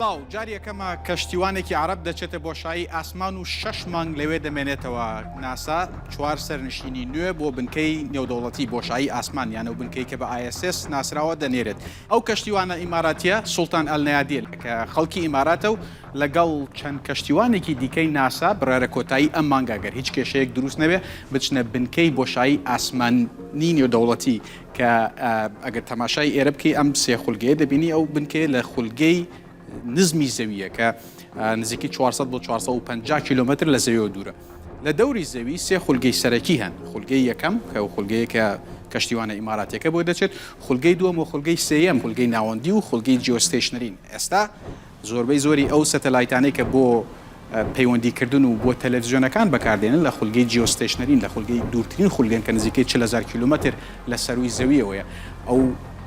باو جاریەکەمە کەشتیوانێکی عرب دەچێتە بۆشایی ئاسمان و 6 مانگ لەوێ دەمێنێتەوە. ناسا 4 سەرنشینی نوێ بۆ بنکەی نێودەوڵەتی بۆشایی ئاسمان یانە بنکەی کە بە ISS ناسراوە دەنێرێت. ئەو کەشتیوانە ئیماراتیە سوڵتان ئەلنەیادیل کە خەڵکی ئیماراتە و لەگەڵ چەند کەشتیوانێکی دیکەی ناسا بڕارە کۆتایی ئەم مانگاگەر هیچ کێشەیەک دروست نەبێ بچنە بنکەی بۆشایی ئاسمانی نێودەوڵەتی کە ئەگەر تەماشای ئێرە بکەی ئەم سێ خولگەیە دەبینی ئەو بنکەی لە خولگەی نزمی زەویە کە نزیکی 400 بۆ 450 کیلومتر لە زەویەوە دوورە. لە دەوری زەوی سێ خولگەی سەرەکی هەن. خولگەی یەکەم کە خولگەیەکە کەشتیوانە ئیماراتیەکە بۆ دەچێت، خولگەی دووەم و خولگەی سێیەم خولگەی ناوەندی و خولگەی جیۆستیشنەرین. ئێستا زۆربەی زۆری ئەو سەتەلایتانەی کە بۆ پەیوەندیکردن و بۆ تەلەڤیزیۆنەکان بەکاردێنن لە خولگەی جیۆستیشنەرین لە خولگەی دوورترین خولگەن کە نزیکەی 40,000 کیلومتر لە سەروی زەویەوەیە. ئەو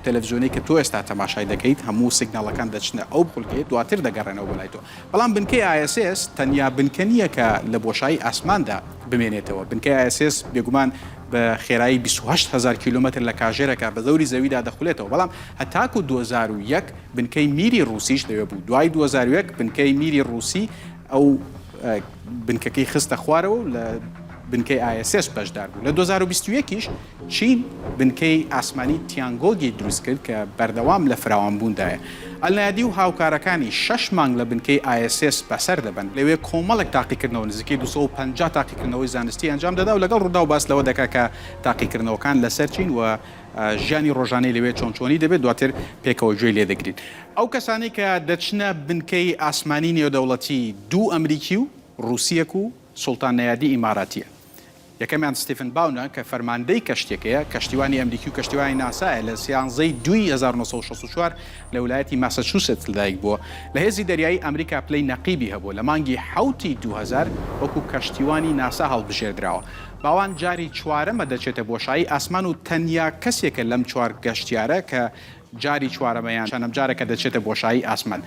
تەلەڤیزیۆنی کە تۆ ئێستا تەماشای دەکەیت هەموو سیگناڵەکان دەچنە ئەو خولگەیە دواتر دەگەڕێنەوە بەلای تۆ. بەڵام بنکەی ISS تەنیا بنکە نییە کە لە بۆشایی ئاسماندا بمێنێتەوە. بنکەی ISS بێگومان بە خێرایی 28,000 کیلومتر لە کاژێرەکە بە زەوری زەویدا دەخولێتەوە. بەڵام هەتاکو 2001 بنکەی میری رووسیش لەوێ بوو. دوای 2001 بنکەی میری رووسی ئەو بنکەکەی خستە خوارەوە و لە بنکەی ISS بەشدار بوو. لە 2021 چین بنکەی ئاسمانی تیانگۆگی دروست کرد کە بەردەوام لە فراوانبووندایە. ئەلنایادی و هاوکارەکانی 6 مانگ لە بنکەی ISS بەسەر دەبن. لەوێ کۆمەڵێک تاقیکردنەوە نزیکەی 250 تاقیکردنەوەی زانستی ئەنجام دەدا و لەگەڵ ڕوودا و باس لەوە دەکا کە تاقیکردنەوەکان لەسەر چین و ژیانی ڕۆژانەی لەوێ چۆنچۆنی دەبێت دواتر پێکەوە گوێی لێ دەگرین. ئەو کەسانی کە دەچنە بنکەی ئاسمانی نێودەوڵەتی دوو ئەمریکی و رووسیەک و سوڵتان نەیادی ئیماراتیە. یەکەمیان ستیفن باونە کە فەرماندەی کەشتێکەیە کەشتیوانی ئەمریکی و کەشتیوانی ناسایە لە سیانزەی 1964 لە ویلایەتی ماساچوست لەدایک بووە. لە هێزی دەریایی ئەمریکا پلەی نەقیبی هەبوو لە مانگی حوتی 2000 وەکو کەشتیوانی ناسا هەڵبژێردراوە. باوان جاری چوارەمە دەچێتە بۆشایی ئاسمان و تەنیا کەسێکە لەم چوار گەشتیارە کە جاری چوارەمەیان چەندەم جارێکە دەچێتە بۆشایی ئاسمان.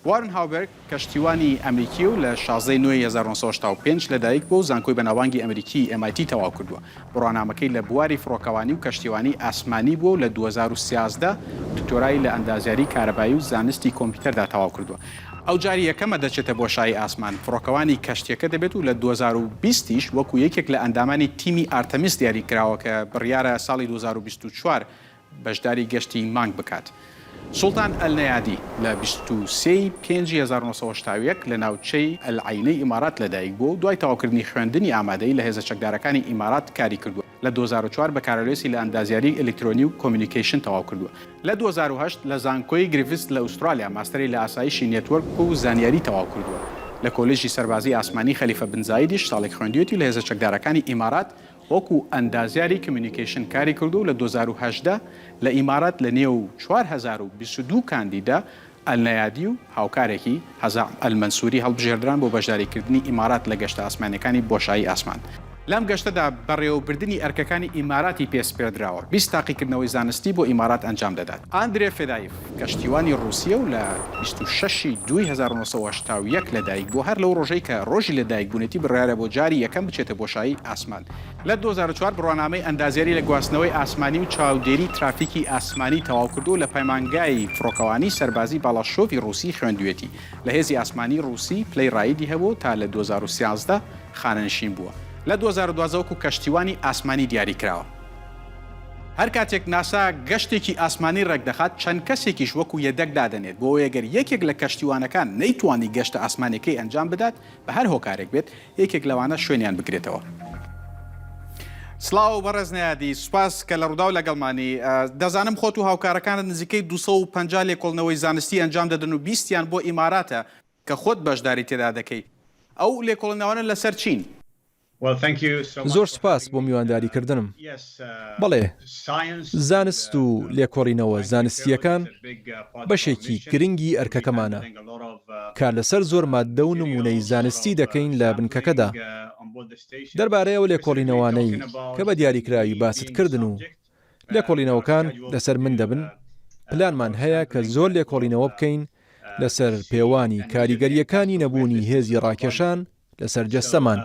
وارن هاوبەرگ کەشتیوانی ئەمریکی و لە 16 نوێ 1965 لەدایک بۆ زانکۆی بەناوبانگی ئەمریکی MIT تەواو کردووە. بڕوانامەکەی لە بواری فڕۆکەوانی و کەشتیوانی ئاسمانی بووە و لە 2013 دکتۆرای لە ئەندازیاری کارەبایی و زانستی کۆمپیوتەردا تەواو کردووە. ئەو جاری یەکەمە دەچێتە بۆشایی ئاسمان. فڕۆکەوانی کەشتیەکە دەبێت و لە 2020 وەکو یەکێک لە ئەندامانی تیمی ئارتەمیس دیاری کراوە کە بڕیارە ساڵی 2024 بەشداری گەشتی مانگ بکات. سوڵتان ئەلنەیادی لە 23/5/1970 لە ناوچەی ئەلعینەی ئیمارات لەدایک بوو دوای تەواوکردنی خوێندنی ئامادەی لە هێزە چەکدارەکانی ئیمارات کاری کردووە. لە 2004 بەکارەوێسی لە ئەندازیاری ئەلکترۆنی و کۆمیونیکیشن تەواو کردووە. لە 2008 لە زانکۆی گریڤست لە ئوسترالیا ماستەری لە ئاسایشی نێتوەرک و زانیاری تەواو کردووە. لە کۆلێژی سەربازی ئاسمانی خەلیفە بن زایدیش ساڵێک خوێندوێتی لە هێزە چەکدارەکانی ئیمارات وەکو ئەندازیاری کمیونیکیشن کاری کردو و لە 2018 لە ئیمارات لە نێو 4022 کاندیدا ئەلنەیادی و هاوکارێکی حەزا ئەلمەنسووری هەڵبژێردران بۆ بەشداریکردنی ئیمارات لە گەشتە ئاسمانیەکانی بۆشایی ئاسمان. لەم گەشتەدا بەڕێوەبردننی ئەرکەکانی ئیماراتی پێسپێدراوە 20 تاقیکردنەوەی زانستی بۆ ئیمارات ئەنجام دەدات. ئاندرێ فێدایف کەشتیوانی رووسیە و لە 26/2081 لەدایک بۆ هەر لەو ڕۆژەی کە ڕۆژی لەدایک بوونەتی بڕیارە بۆ جاری یەکەم بچێتە بۆشایی ئاسمان. لە 2004 بڕوانامەی ئەندازیاری لە گواستنەوەی ئاسمانی و چاودێری ترافیکی ئاسمانی تەواو کردو لە پەیمانگای فڕۆکەوانی سەربازی باڵاشۆفی رووسی خوێندوێتی. لە هێزی ئاسمانی رووسی پلەی ڕایدی هەبوو تا لە 2013 خانەنشین بووە. لە 2012 وەکو کەشتیوانی ئاسمانی دیاری کراوە. هەر کاتێک ناسا گەشتێکی ئاسمانی ڕێکدەخات چەند کەسێکیش وەکو یەدەک دادەنێت بۆ ئەگەر یەکێک لە کەشتیوانەکان نەیتوانی گەشتە ئاسمانەکەی ئەنجام بدات بە هەر هۆکارێک بێت یەکێک لەوانە شوێنیان بگرێتەوە. سلااو بەڕێز نەیادی سوپاس کە لە ڕوودا و لەگەڵمانی. دەزانم خۆت و هاوکارەکانت نزیکەی 250 لێکۆڵنەوەی زانستی ئەنجام دەدەن و 20یان بۆ ئیماراتە کە خۆت بەشداری تێدا دەکەی. ئەو لێکۆڵنەوەنە لەسەر چین. زۆر سپاس بۆ میوانداریکردنم. بەڵێ زانست و لێکۆڕینەوە زانستیەکان بەشێکی گرنگی ئەرکەکەمانە. کار لەسەر زۆر ماددە و نمونەی زانستی دەکەین لە بنکەکەدا. دەربارەیەوە لێکۆڵینەوانەی کە بە دیاریکراوی باست کردن و لێکۆڵینەوەکان لەسەر من دەبن پلانمان هەیە کە زۆر لێکۆڵینەوە بکەین لەسەر پێوانی کاریگەریەکانی نەبوونی هێزی ڕاکێشان لەسەر جەستەمان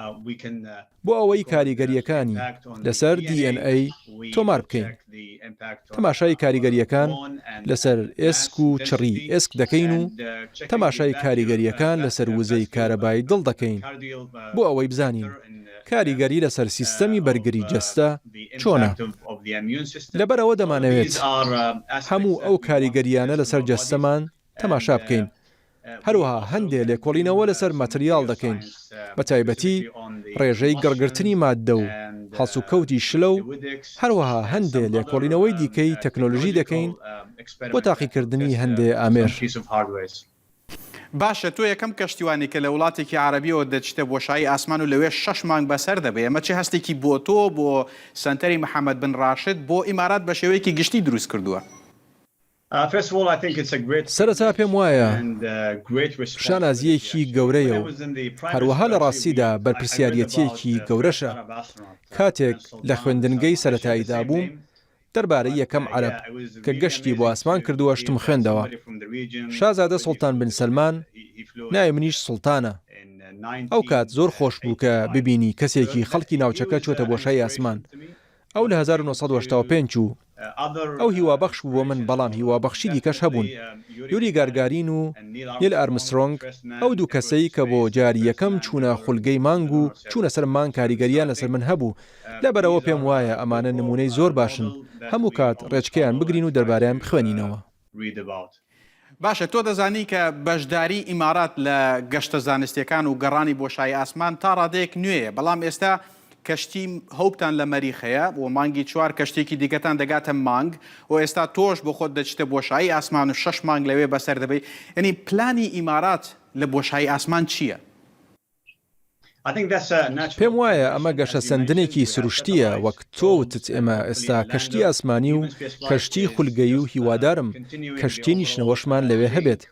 بۆ ئەوەی کاریگەریەکانی لەسەر DNA تۆمار بکەین. تەماشای کاریگەریەکان لەسەر ئێسک و چڕی ئێسک دەکەین و تەماشای کاریگەریەکان لەسەر وزەی کارەبایی دڵ دەکەین بۆ ئەوەی بزانین کاریگەری لەسەر سیستەمی بەرگری جەستە چۆنە. لەبەرەوە دەمانەوێت هەموو ئەو کاریگەریانە لەسەر جەستەمان تەماشا بکەین. هەروەها هەندێک لێکۆڵینەوە لەسەر مەتریال دەکەین بە تایبەتی ڕێژەی گەڕگرتنی ماددە و هەڵس و کەوتی شلە و هەروەها هەندێک لێکۆڵینەوەی دیکەی تەکنۆلۆژی دەکەین بۆ تاقیکردنی هەندێک ئامێر. باشە تۆ یەکەم کەشتیوانی کە لە وڵاتێکی عەرەبیەوە دەچتە بۆشایی ئاسمان و لەوێ 6 مانگ بەسەر دەبێ. ئەمە چه هەستێکی بۆ تۆ بۆ سەنتەری محەممەد بن ڕاشد بۆ ئیمارات بە شێوەیەکی گشتی دروست کردووە؟ سەرەتا پێم وایە شانازیەکی گەورەیە و هەروەها لە ڕاستیدا بەرپرسیارەتیەکی گەورەشە. کاتێک لە خوێندنگەی سەرەتاییدا بووم دەربارەی یەکەم عەرەب کە گەشتی بۆ ئاسمان کردووە شتم خوێندەوە. شازادە سوڵتان بن سەلمان ناوی منیش سوڵتانە. ئەو کات زۆر خۆش بوو کە ببینی کەسێکی خەڵکی ناوچەکە چۆتە بۆشایی ئاسمان. ئەو لە 1985 و ئەو هیوابەخش بوو بۆ من، بەڵام هیوابەخشی دیکەش هەبوون. یوری گارگارین و نیل ئارمسترۆنگ ئەو دوو کەسەی کە بۆ جاری یەکەم چوونە خولگەی مانگ و چوونە سەر مانگ کاریگەریان لەسەر من هەبوو. لەبەرەوە پێم وایە ئەمانە نمونەی زۆر باشن. هەموو کات ڕێچکەیان بگرین و دەربارەیان بخوێنینەوە. باشە تۆ دەزانی کە بەشداری ئیمارات لە گەشتە زانستیەکان و گەڕانی بۆشایی ئاسمان تا ڕادەیەک نوێیە، بەڵام ئێستا کەشتی هەوبتان لە مەریخەیە بۆ مانگی 4 کەشتێکی دیگەتان دەگاتە مانگ و ئێستا تۆش بۆ خۆت دەچتە بۆشایی ئاسمان و 6 مانگ لەوێ بەسەر دەبێت. یعنی پلانی ئیمارات لە بۆشایی ئاسمان چییە؟ پێم وایە ئەمە گەشە سندنێکی سروشتیە. وەک تۆوتت ئێمە ئێستا کەشتی ئاسمانی و کەشتی خولگەیی و هیوادارم کەشتی نیشنەوەشمان لەوێ هەبێت.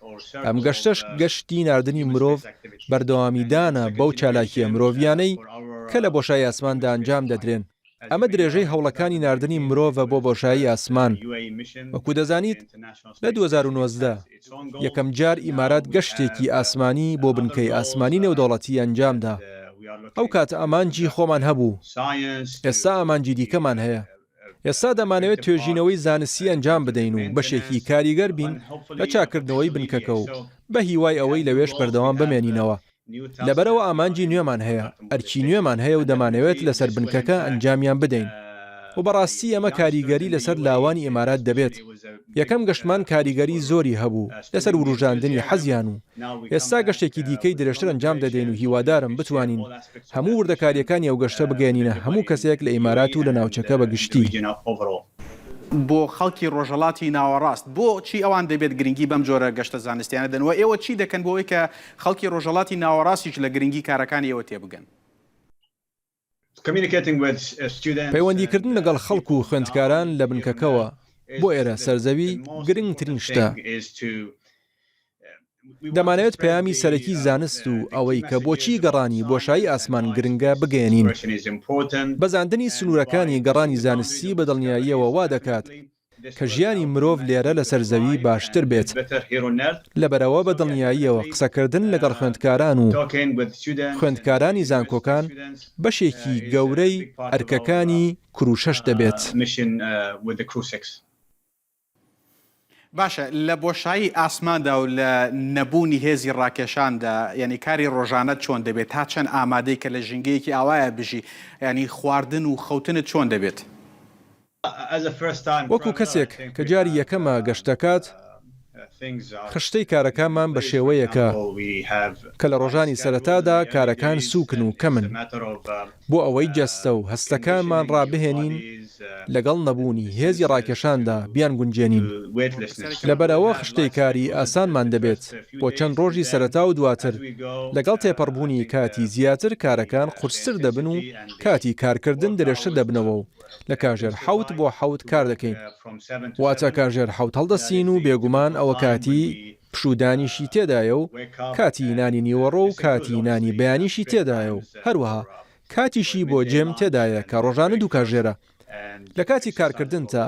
ئەم گەشتەش گەشتی ناردنی مرۆڤ بەردەوامیدانە بەو چالاکیە مرۆڤیانەی کە لە بۆشایی ئاسماندا ئەنجام دەدرێن. ئەمە درێژەی هەوڵەکانی ناردنی مرۆڤە بۆ بۆشایی ئاسمان. وەکو دەزانیت لە 2019 یەکەم جار ئیمارات گەشتێکی ئاسمانی بۆ بنکەی ئاسمانی نێودەوڵەتی ئەنجامدا. ئەو کاتە ئامانجی خۆمان هەبوو، ئێستا ئامانجی دیکەمان هەیە. ئێستا دەمانەوێت توێژینەوەی زانستی ئەنجام بدەین و بەشێکی کاریگەر بین لە چاکردنەوەی بنکەکە و بە هیوای ئەوەی لەوێش بەردەوام بمێنینەوە. لەبەرەوە ئامانجی نوێمان هەیە، ئەرکی نوێمان هەیە و دەمانەوێت لەسەر بنکەکە ئەنجامیان بدەین. و بەڕاستی ئەمە کاریگەری لەسەر لاوانی ئیمارات دەبێت. یەکەم گەشتمان کاریگەری زۆری هەبوو لەسەر وروژاندنی حەزیان و ئێستا گەشتێکی دیکەی درێژتر ئەنجام دەدەین و هیوادارم بتوانین هەموو وردەکاریەکانی ئەو گەشتە بگەێنینە هەموو کەسێک لە ئیمارات و لە ناوچەکە بەگشتی. بۆ خەڵکی ڕۆژهەڵاتی ناوەڕاست بۆ چی ئەوان دەبێت گرنگی بەم جۆرە گەشتە زانستیانە دەن و ئێوە چی دەکەن بۆ ئەوەی کە خەڵکی ڕۆژهەڵاتی ناوەڕاستیش لە گرنگی کارەکانی ئێوە تێبگەن؟ پەیوەندیکردن لەگەڵ خەڵک و خوێندکاران لە بنکەکەوە بۆ ئێرە سەرزەوی گرنگترین شتە. دەمانەوێت پەیامی سەرەکی زانست و ئەوەی کە بۆچی گەڕانی بۆشایی ئاسمان گرنگە بگەێنین. بەزاندنی سنوورەکانی گەڕانی زانستی بە دڵنیاییەوە وا دەکات کە ژیانی مرۆڤ لێرە لە سەرزەوی باشتر بێت. لەبەرەوە بە دڵنیاییەوە قسەکردن لەگەڵ خوێندکاران و خوێندکارانی زانکۆکان بەشێکی گەورەی ئەرکەکانی کروشەش دەبێت. باشە لە بۆشایی ئاسماندا و لە نەبوونی هێزی ڕاکێشاندا یعنی کاری ڕۆژانەت چۆن دەبێت تا چەند ئامادەی کە لە ژینگەیەکی ئاوایە بژی ینی خواردن و خەوتنت چۆن دەبێت؟ وەکو کەسێک کە جاری یەکەمە گەشتەکات خشتەی کارەکانمان بە شێوەیەکە کە لە ڕۆژانی سەرەتادا کارەکان سووکن و کەمن بۆ ئەوەی جەستە و هەستەکانمان ڕابهێنین لەگەڵ نەبوونی هێزی ڕاکێشاندا بیان گونجێنین. لەبەرەوە خشتەی کاری ئاسانمان دەبێت بۆ چەند ڕۆژی سەرەتا و دواتر لەگەڵ تێپەڕبوونی کاتی زیاتر کارەکان قورستر دەبن و کاتی کارکردن درێژتر دەبنەوە و لە کاژێر 7 بۆ 7 کار دەکەین. واتە کاژێر 7 هەڵدەستین و بێگومان ئەوە کاتی پشودانیشی تێدایە و کاتی نانی نیوەڕۆ و کاتی نانی بەیانیشی تێدایە و هەروەها کاتیشی بۆ جێم تێدایە کە ڕۆژانە دوو کاژێرە. لە کاتی کارکردن تا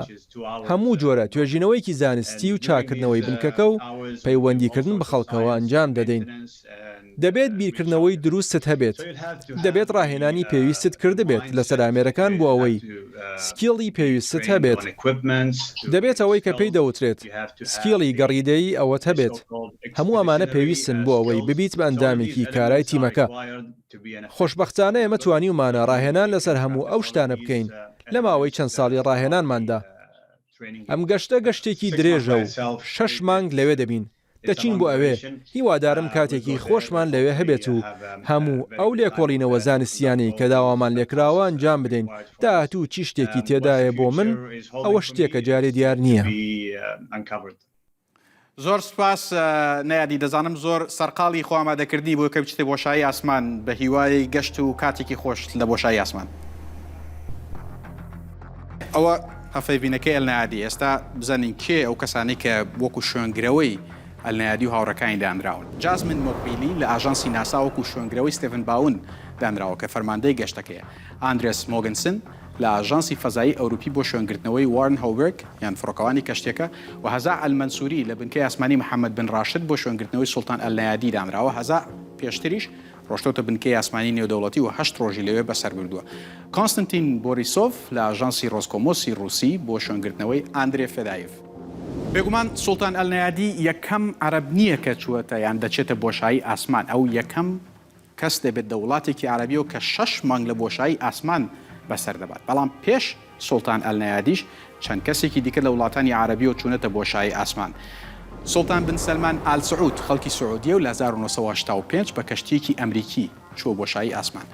هەموو جۆرە توێژینەوەیکی زانستی و چاکردنەوەی بنکەکە و پەیوەندیکردن بە خەڵکەوە ئەنجام دەدەین. دەبێت بیرکردنەوەی دروستت هەبێت. دەبێت ڕاهێنانی پێویستت کردبێت لەسەر ئامێرەکان بۆ ئەوەی سکیڵی پێویستت هەبێت. دەبێت ئەوەی کە پێی دەوترێت سکیڵی گەڕیدەیی ئەوەت هەبێت. هەموو ئەمانە پێویستن بۆ ئەوەی ببیت بە ئەندامێکی کارای تیمەکە. خۆشبەختانە ئێمە توانیومانە ڕاهێنان لەسەر هەموو ئەو شتانە بکەین لە ماوەی چەند ساڵی ڕاهێنانماندا. ئەم گەشتە گەشتێکی درێژە و 6 مانگ لەوێ دەبین. دەچین بۆ ئەوێ هیوادارم کاتێکی خۆشمان لەوێ هەبێت و هەموو ئەو لێکۆڵینەوە زانستیانی کە داوامان لێکراوە ئەنجام بدەین. داهاتوو چی شتێکی تێدایە بۆ من ئەوە شتێکە جارێ دیار نییە. زۆر سپاس نەیادی دەزانم زۆر سەرقاڵی خۆ ئامادەکردنی بۆ کە بچێتە بۆشایی ئاسمان بە هیوای گەشت و کاتێکی خۆش لە بۆشایی ئاسمان. ئەوە هەفەیبینەکەی ئەلنایادی. ئێستا بزانین کێ ئەو کەسانی کە وەکو شوێنگرەوەی ئەلنایادی و هاوڕەکانی دانراون. جازمن مۆکبیلی لە ئاژانسی ناسا وەکو شوێنگرەوەی ستێڤن باون دانراوە کە فەرماندەی گەشتەکەیە. ئاندرێس مۆگنسن لە ئاژانسی فەزایی ئەوروپی بۆ شوێنگرتنەوەی وارن هاوبرگ یان فڕۆکەوانی کەشتێکە و هەزا ئەلمەنسووری لە بنکەی ئاسمانی محەممەد بن ڕاشد بۆ شوێنگرتنەوەی سوڵتان ئەلنایادی دانراوە. هەزا پێشتریش ڕۆشتۆتە بنکەی ئاسمانی نێودەوڵەتی و 8 ڕۆژی لەوێ بەسەر بردووە. کۆنستنتین بۆریسۆف لە ئاژانسی ڕۆسکۆمۆسی ڕووسی بۆ شوێنگرتنەوەی ئاندرێ فێدایف. بێگومان سوڵتان ئەلنایادی یەکەم عەرەب نییە کە چووەتە یان دەچێتە بۆشایی ئاسمان. ئەو یەکەم کەس دەبێت دە وڵاتێکی عەرەبیەوە کە 6 مانگ لە بۆشایی ئاسمان بەسەر دەبات. بەڵام پێش سوڵتان ئەلنایادیش چەند کەسێکی دیکە لە وڵاتانی عەرەبیەوە چوونەتە بۆشایی ئاسمان. سوڵتان بن سەلمان ئال سعود خەڵکی سعودیە و لە 1985 بە کەشتیەکی ئەمریکی چووە بۆشایی ئاسمان.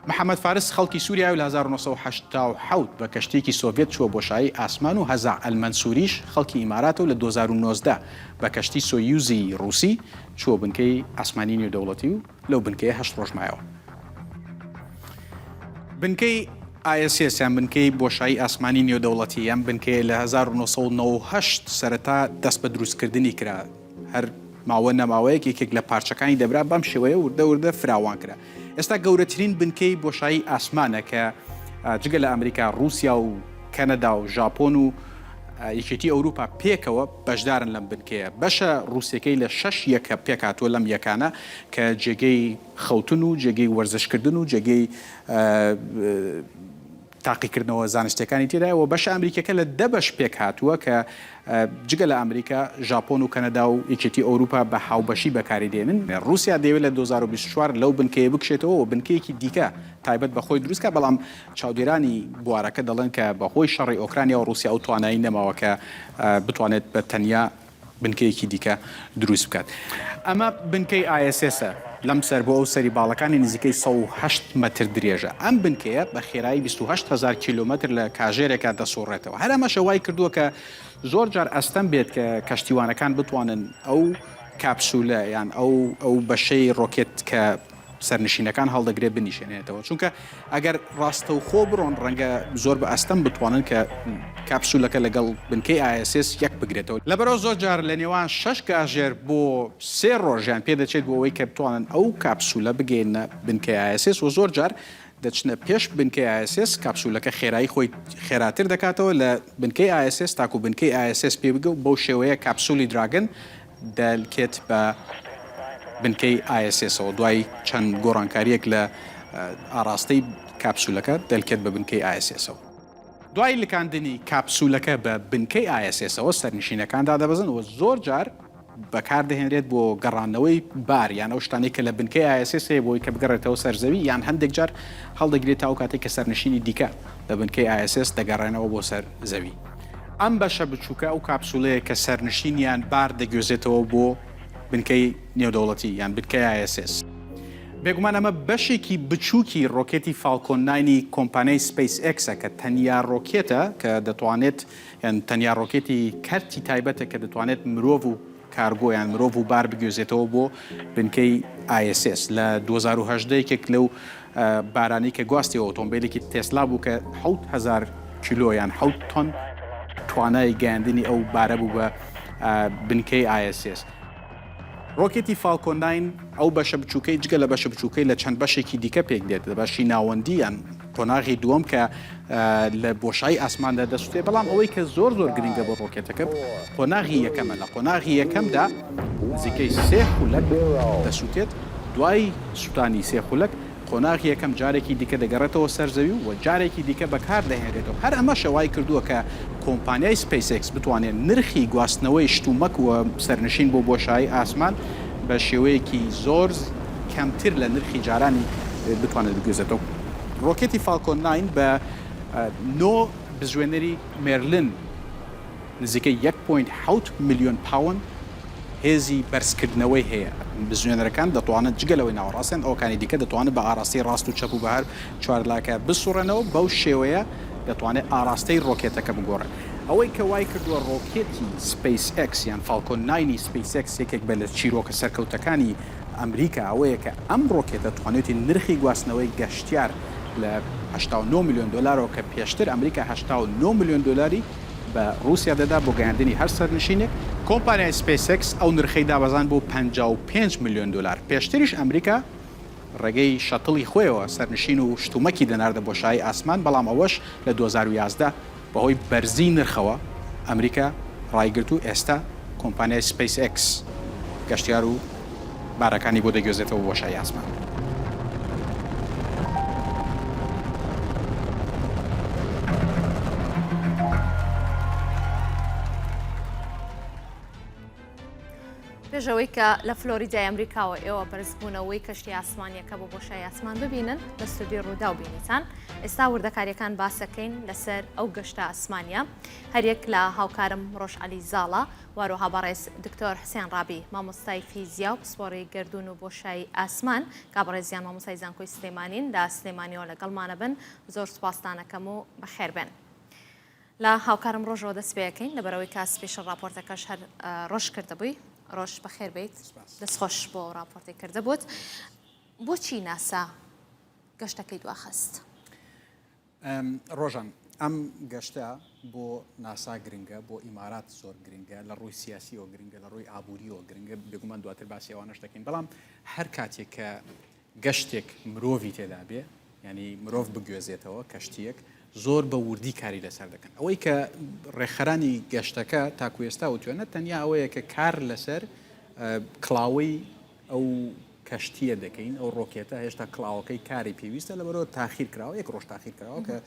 محەممەد فارس خەڵکی سووریا و لە 1970 بە کەشتێکی سۆڤێت چووە بۆشایی ئاسمان و هەزا ئەلمەنسووریش خەڵکی ئیماراتە و لە 2019 بە کەشتی سۆیوزی ڕووسی چووە بنکەی ئاسمانی نێودەوڵەتی و لەو بنکەیە 8 ڕۆژ مایەوە. بنکەی ISS یان بنکەی بۆشایی ئاسمانی نێودەوڵەتی یان بنکەیە لە 1998 سەرەتا دەست بە دروستکردنی کرا. هەر ماوە نەماوەیەک یەکێک لە پارچەکانی دەبرا بەم شێوەیە وردە فراوان کرا. ئێستا گەورەترین بنکەی بۆشایی ئاسمانە کە جگە لە ئەمریکا، رووسیا و کەنەدا و ژاپۆن و یەکێتی ئەوروپا پێکەوە بەشدارن لەم بنکەیە. بەشە ڕووسیەکەی لە 6 یەکە پێکاتوە لەم یەکانە کە جێگەی خەوتن و جێگەی وەرزشکردن و جێگەی تاقیکردنەوە زانستیەکانی تێدایەوە. بەشە ئەمریکەکە لە 10 بەش پێک هاتووە کە جگە لە ئەمریکا، ژاپۆن و کەنەدا و یەکێتی ئەوروپا بە هاوبەشی بەکاری دێنن. رووسیا دەیەوێت لە 2024 لەو بنکەیە بکشێتەوە و بنکەیەکی دیکە تایبەت بەخۆی دروستکە. بەڵام چاودێرانی بوارەکە دەڵێن کە بەخۆی شەڕی ئۆکرانیا و رووسیا و توانایی نەماوە کە بتوانێت بە تەنیا بنکەیەکی دیکە دروست بکات. ئەمە بنکەی ISS-ە لەم سەر بۆ ئەو سەری باڵەکانی نزیکەی 108 مەتر درێژە. ئەم بنکەیە بە خێرایی 28,000 کیلومتر لە کاژێرێکە دەسۆڕێتەوە. هەر ئەمەشە وای کردووە کە زۆر جار ئەستەم بێت کە کەشتیوانەکان بتوانن ئەو کاپسولە یان ئەو بەشەی ڕۆکێت کە سەرنشینەکان هەڵدەگرێت بنیشێنێتەوە. چونکە ئەگەر ڕاستە و خۆ بڕۆن ڕەنگە زۆر بە ئەستەم بتوانن کە کاپسولەکە لەگەڵ بنکەی ISS یەک بگرێتەوە. لەبەرەوە زۆر جار لە نێوان 6 کاژێر بۆ 3 ڕۆژیان پێ دەچێت بۆ ئەوەی کە بتوانن ئەو کاپسولە بگەێنە بنکەی ISS و زۆر جار دەچنە پێش بنکەی ISS کاپسولەکە خێرایی خۆی خێراتر دەکاتەوە لە بنکەی ISS تاکو بنکەی ISS پێ بگە و بەو شێوەیە کاپسولی دراگن دەلکێت بە بنکەی ISS-ەوە. دوای چەند گۆڕانکاریەک لە ئاراستەی کاپسولەکە دەلکێت بە بنکەی ISS-ەوە. دوای لکاندنی کاپسولەکە بە بنکەی ISS-ەوە سەرنشینەکاندا دەبەزنەوە زۆر جار بەکاردەهێنرێت بۆ گەڕانەوەی بار یان ئەو شتانی کە لە بنکەی ISS هەیە بۆی کە بگەڕێتەوە سەرزەوی یان هەندێک جار هەڵدەگرێت تا ئەو کاتێک کە سەرنشینی دیکە لە بنکەی ISS دەگەڕێنەوە بۆ سەر زەوی. ئەم بەشە بچووکە ئەو کاپسولەیە کە سەرنشینیان بار دەگوێزێتەوە بۆ بنکەی نێودەوڵەتی یان بنکەی ISS. بێگومان ئەمە بەشێکی بچووکی ڕۆکێتی فالکۆن 9 کۆمپانیای SpaceX کە تەنیا ڕۆکێتە کە دەتوانێت یان تەنیا ڕۆکێتی کەرتی تایبەتە کە دەتوانێت مرۆڤ و کارگۆیان مرۆڤ و بار بگوێزێتەوە بۆ بنکەی ISS. لە 2018 یەکێک لەو بارانی کە گواستی ئۆتۆمبیلێکی تێسلا بوو کە 7,000 کیلۆ یان 7 تۆن توانای گەیاندنی ئەو بارە بوو بە بنکەی ISS. ڕۆکێتی فالکۆن 9 ئەو بەشە بچووکەی جگە لە بەشە بچووکەی لە چەند بەشێکی دیکە پێک دێت لە بەشی ناوەندی یان قۆناغی دووەم کە لە بۆشایی ئاسماندا دەسووتێت. بەڵام ئەوەی کە زۆر گرنگە بۆ ڕۆکێتەکە قۆناغی یەکەمە. لە قۆناغی یەکەمدا نزیکەی 3 خولەک دەسووتێت. دوای سوتانی سێخولک قۆناغی یەکەم جارێکی دیکە دەگەڕێتەوە سەرزەوی و جارێکی دیکە بەکار دەهێنرێتەوە. هەر ئەمە شەوای کردووە کە کۆمپانیای SpaceX بتوانێت نرخی گواستنەوەی شتومەک و سەرنشین بۆ بۆشایی ئاسمان بە شێوەیەکی زۆر کەمتر لە نرخی جارانی بتوانێت بگوێزێتەوە. ڕۆکێتی فالکۆن 9 بە 9 بزوێنەری مێرلن نزیکەی 1.7 میلیۆن پاوند هێزی بەرزکردنەوەی هەیە. بزوێنەرەکان دەتوانن جگەلەوەی ناوەڕاستن ئەوکانی دیکە دەتوانن بە ئاراستی ڕاست و چەپ و بەهار چوارلاکە بسوڕێنەوە بەو شێوەیە دەتوانێت ئاراستەی ڕۆکێتەکە بگۆڕێت. ئەوەی کە وای کردووە ڕۆکێتی SpaceX یان فالکۆن 9 SpaceX یەکێک بە لە چیرۆکە سەرکەوتەکانی ئەمریکا ئەوەیە کە ئەم ڕۆکێتە توانێتی نرخی گواستنەوەی گەشتیار لە 89 میلیۆن دلارەوە کە پێشتر ئەمریکا 89 میلیۆن دلاری بە رووسیا دەدا بۆ گەیاندنی هەر سەرنشینێک. کۆمپانیای SpaceX ئەو نرخەی دابەزان بۆ 55 میلیۆن دلار. پێشتریش ئەمریکا ڕێگەی شەتڵی خۆیەوە سەرنشین و شتومەکی دەناردە بۆشایی ئاسمان، بەڵام ئەوەش لە 2011 بەهۆی بەرزی نرخەوە ئەمریکا ڕایگرت و ئێستا کۆمپانیای SpaceX گەشتیار و بارەکانی بۆ دەگوێزێتەوە بۆشایی ئاسمان. پێشەوەی کە لە فلۆریدای ئەمریکاوە ئێوە بەرزبوونەوەی کەشتی ئاسمانیەکە بۆ بۆشایی ئاسمان ببینن لە ستودیۆ ڕوودا و بینیتان. ئێستا وردەکاریەکان باسەکەین لەسەر ئەو گەشتە ئاسمانیە. هەریەک لە هاوکارم ڕۆژعەلی زاڵە، واروها بەڕێز دکتۆر حسێن ڕابی مامۆستای فیزیا و پسپۆڕی گەردون و بۆشایی ئاسمان، کابڕێزیان مامۆستای زانکۆی سلێمانین لە سلێمانیەوە لەگەڵمانە بن. زۆر سوپاسدانەکەم و بەخێر بن. لە هاوکارم ڕۆژەوە دەست پێەکەین لەبەرەوەی کا سپێشڵ راپۆرتەکەش هەر ڕۆژ کردبووی. ڕۆژ بەخێر بیت، دەستخۆش بۆ راپۆرتی کرده بوت. بۆچی ناسا گەشتەکەی دواخست؟ ڕۆژان ئەم گەشتە بۆ ناسا گرنگە، بۆ ئیمارات زۆر گرنگە، لە ڕووی سیاسیەوە گرنگە، لە ڕووی ئابووریەوە گرنگە، بێگومان دواتر باسی ئەوانەش دەکەین. بەڵام هەر کاتێک کە گەشتێک مرۆڤی تێدا بێ، ینی مرۆڤ بگوێزێتەوە کەشتیەک، زۆر بە وردی کاری لەسەر دەکەن. ئەوەی کە ڕێکخەرانی گەشتەکە تاکو ئێستا وتوێنە تەنیا ئەوەیە کە کار لەسەر کڵاوەی ئەو کەشتیە دەکەین. ئەو ڕۆکێتە هێشتا کڵاوەکەی کاری پێویستە، لەبەرەوە تاخیر کراوە، یەک ڕۆژ تاخیر کراوە کە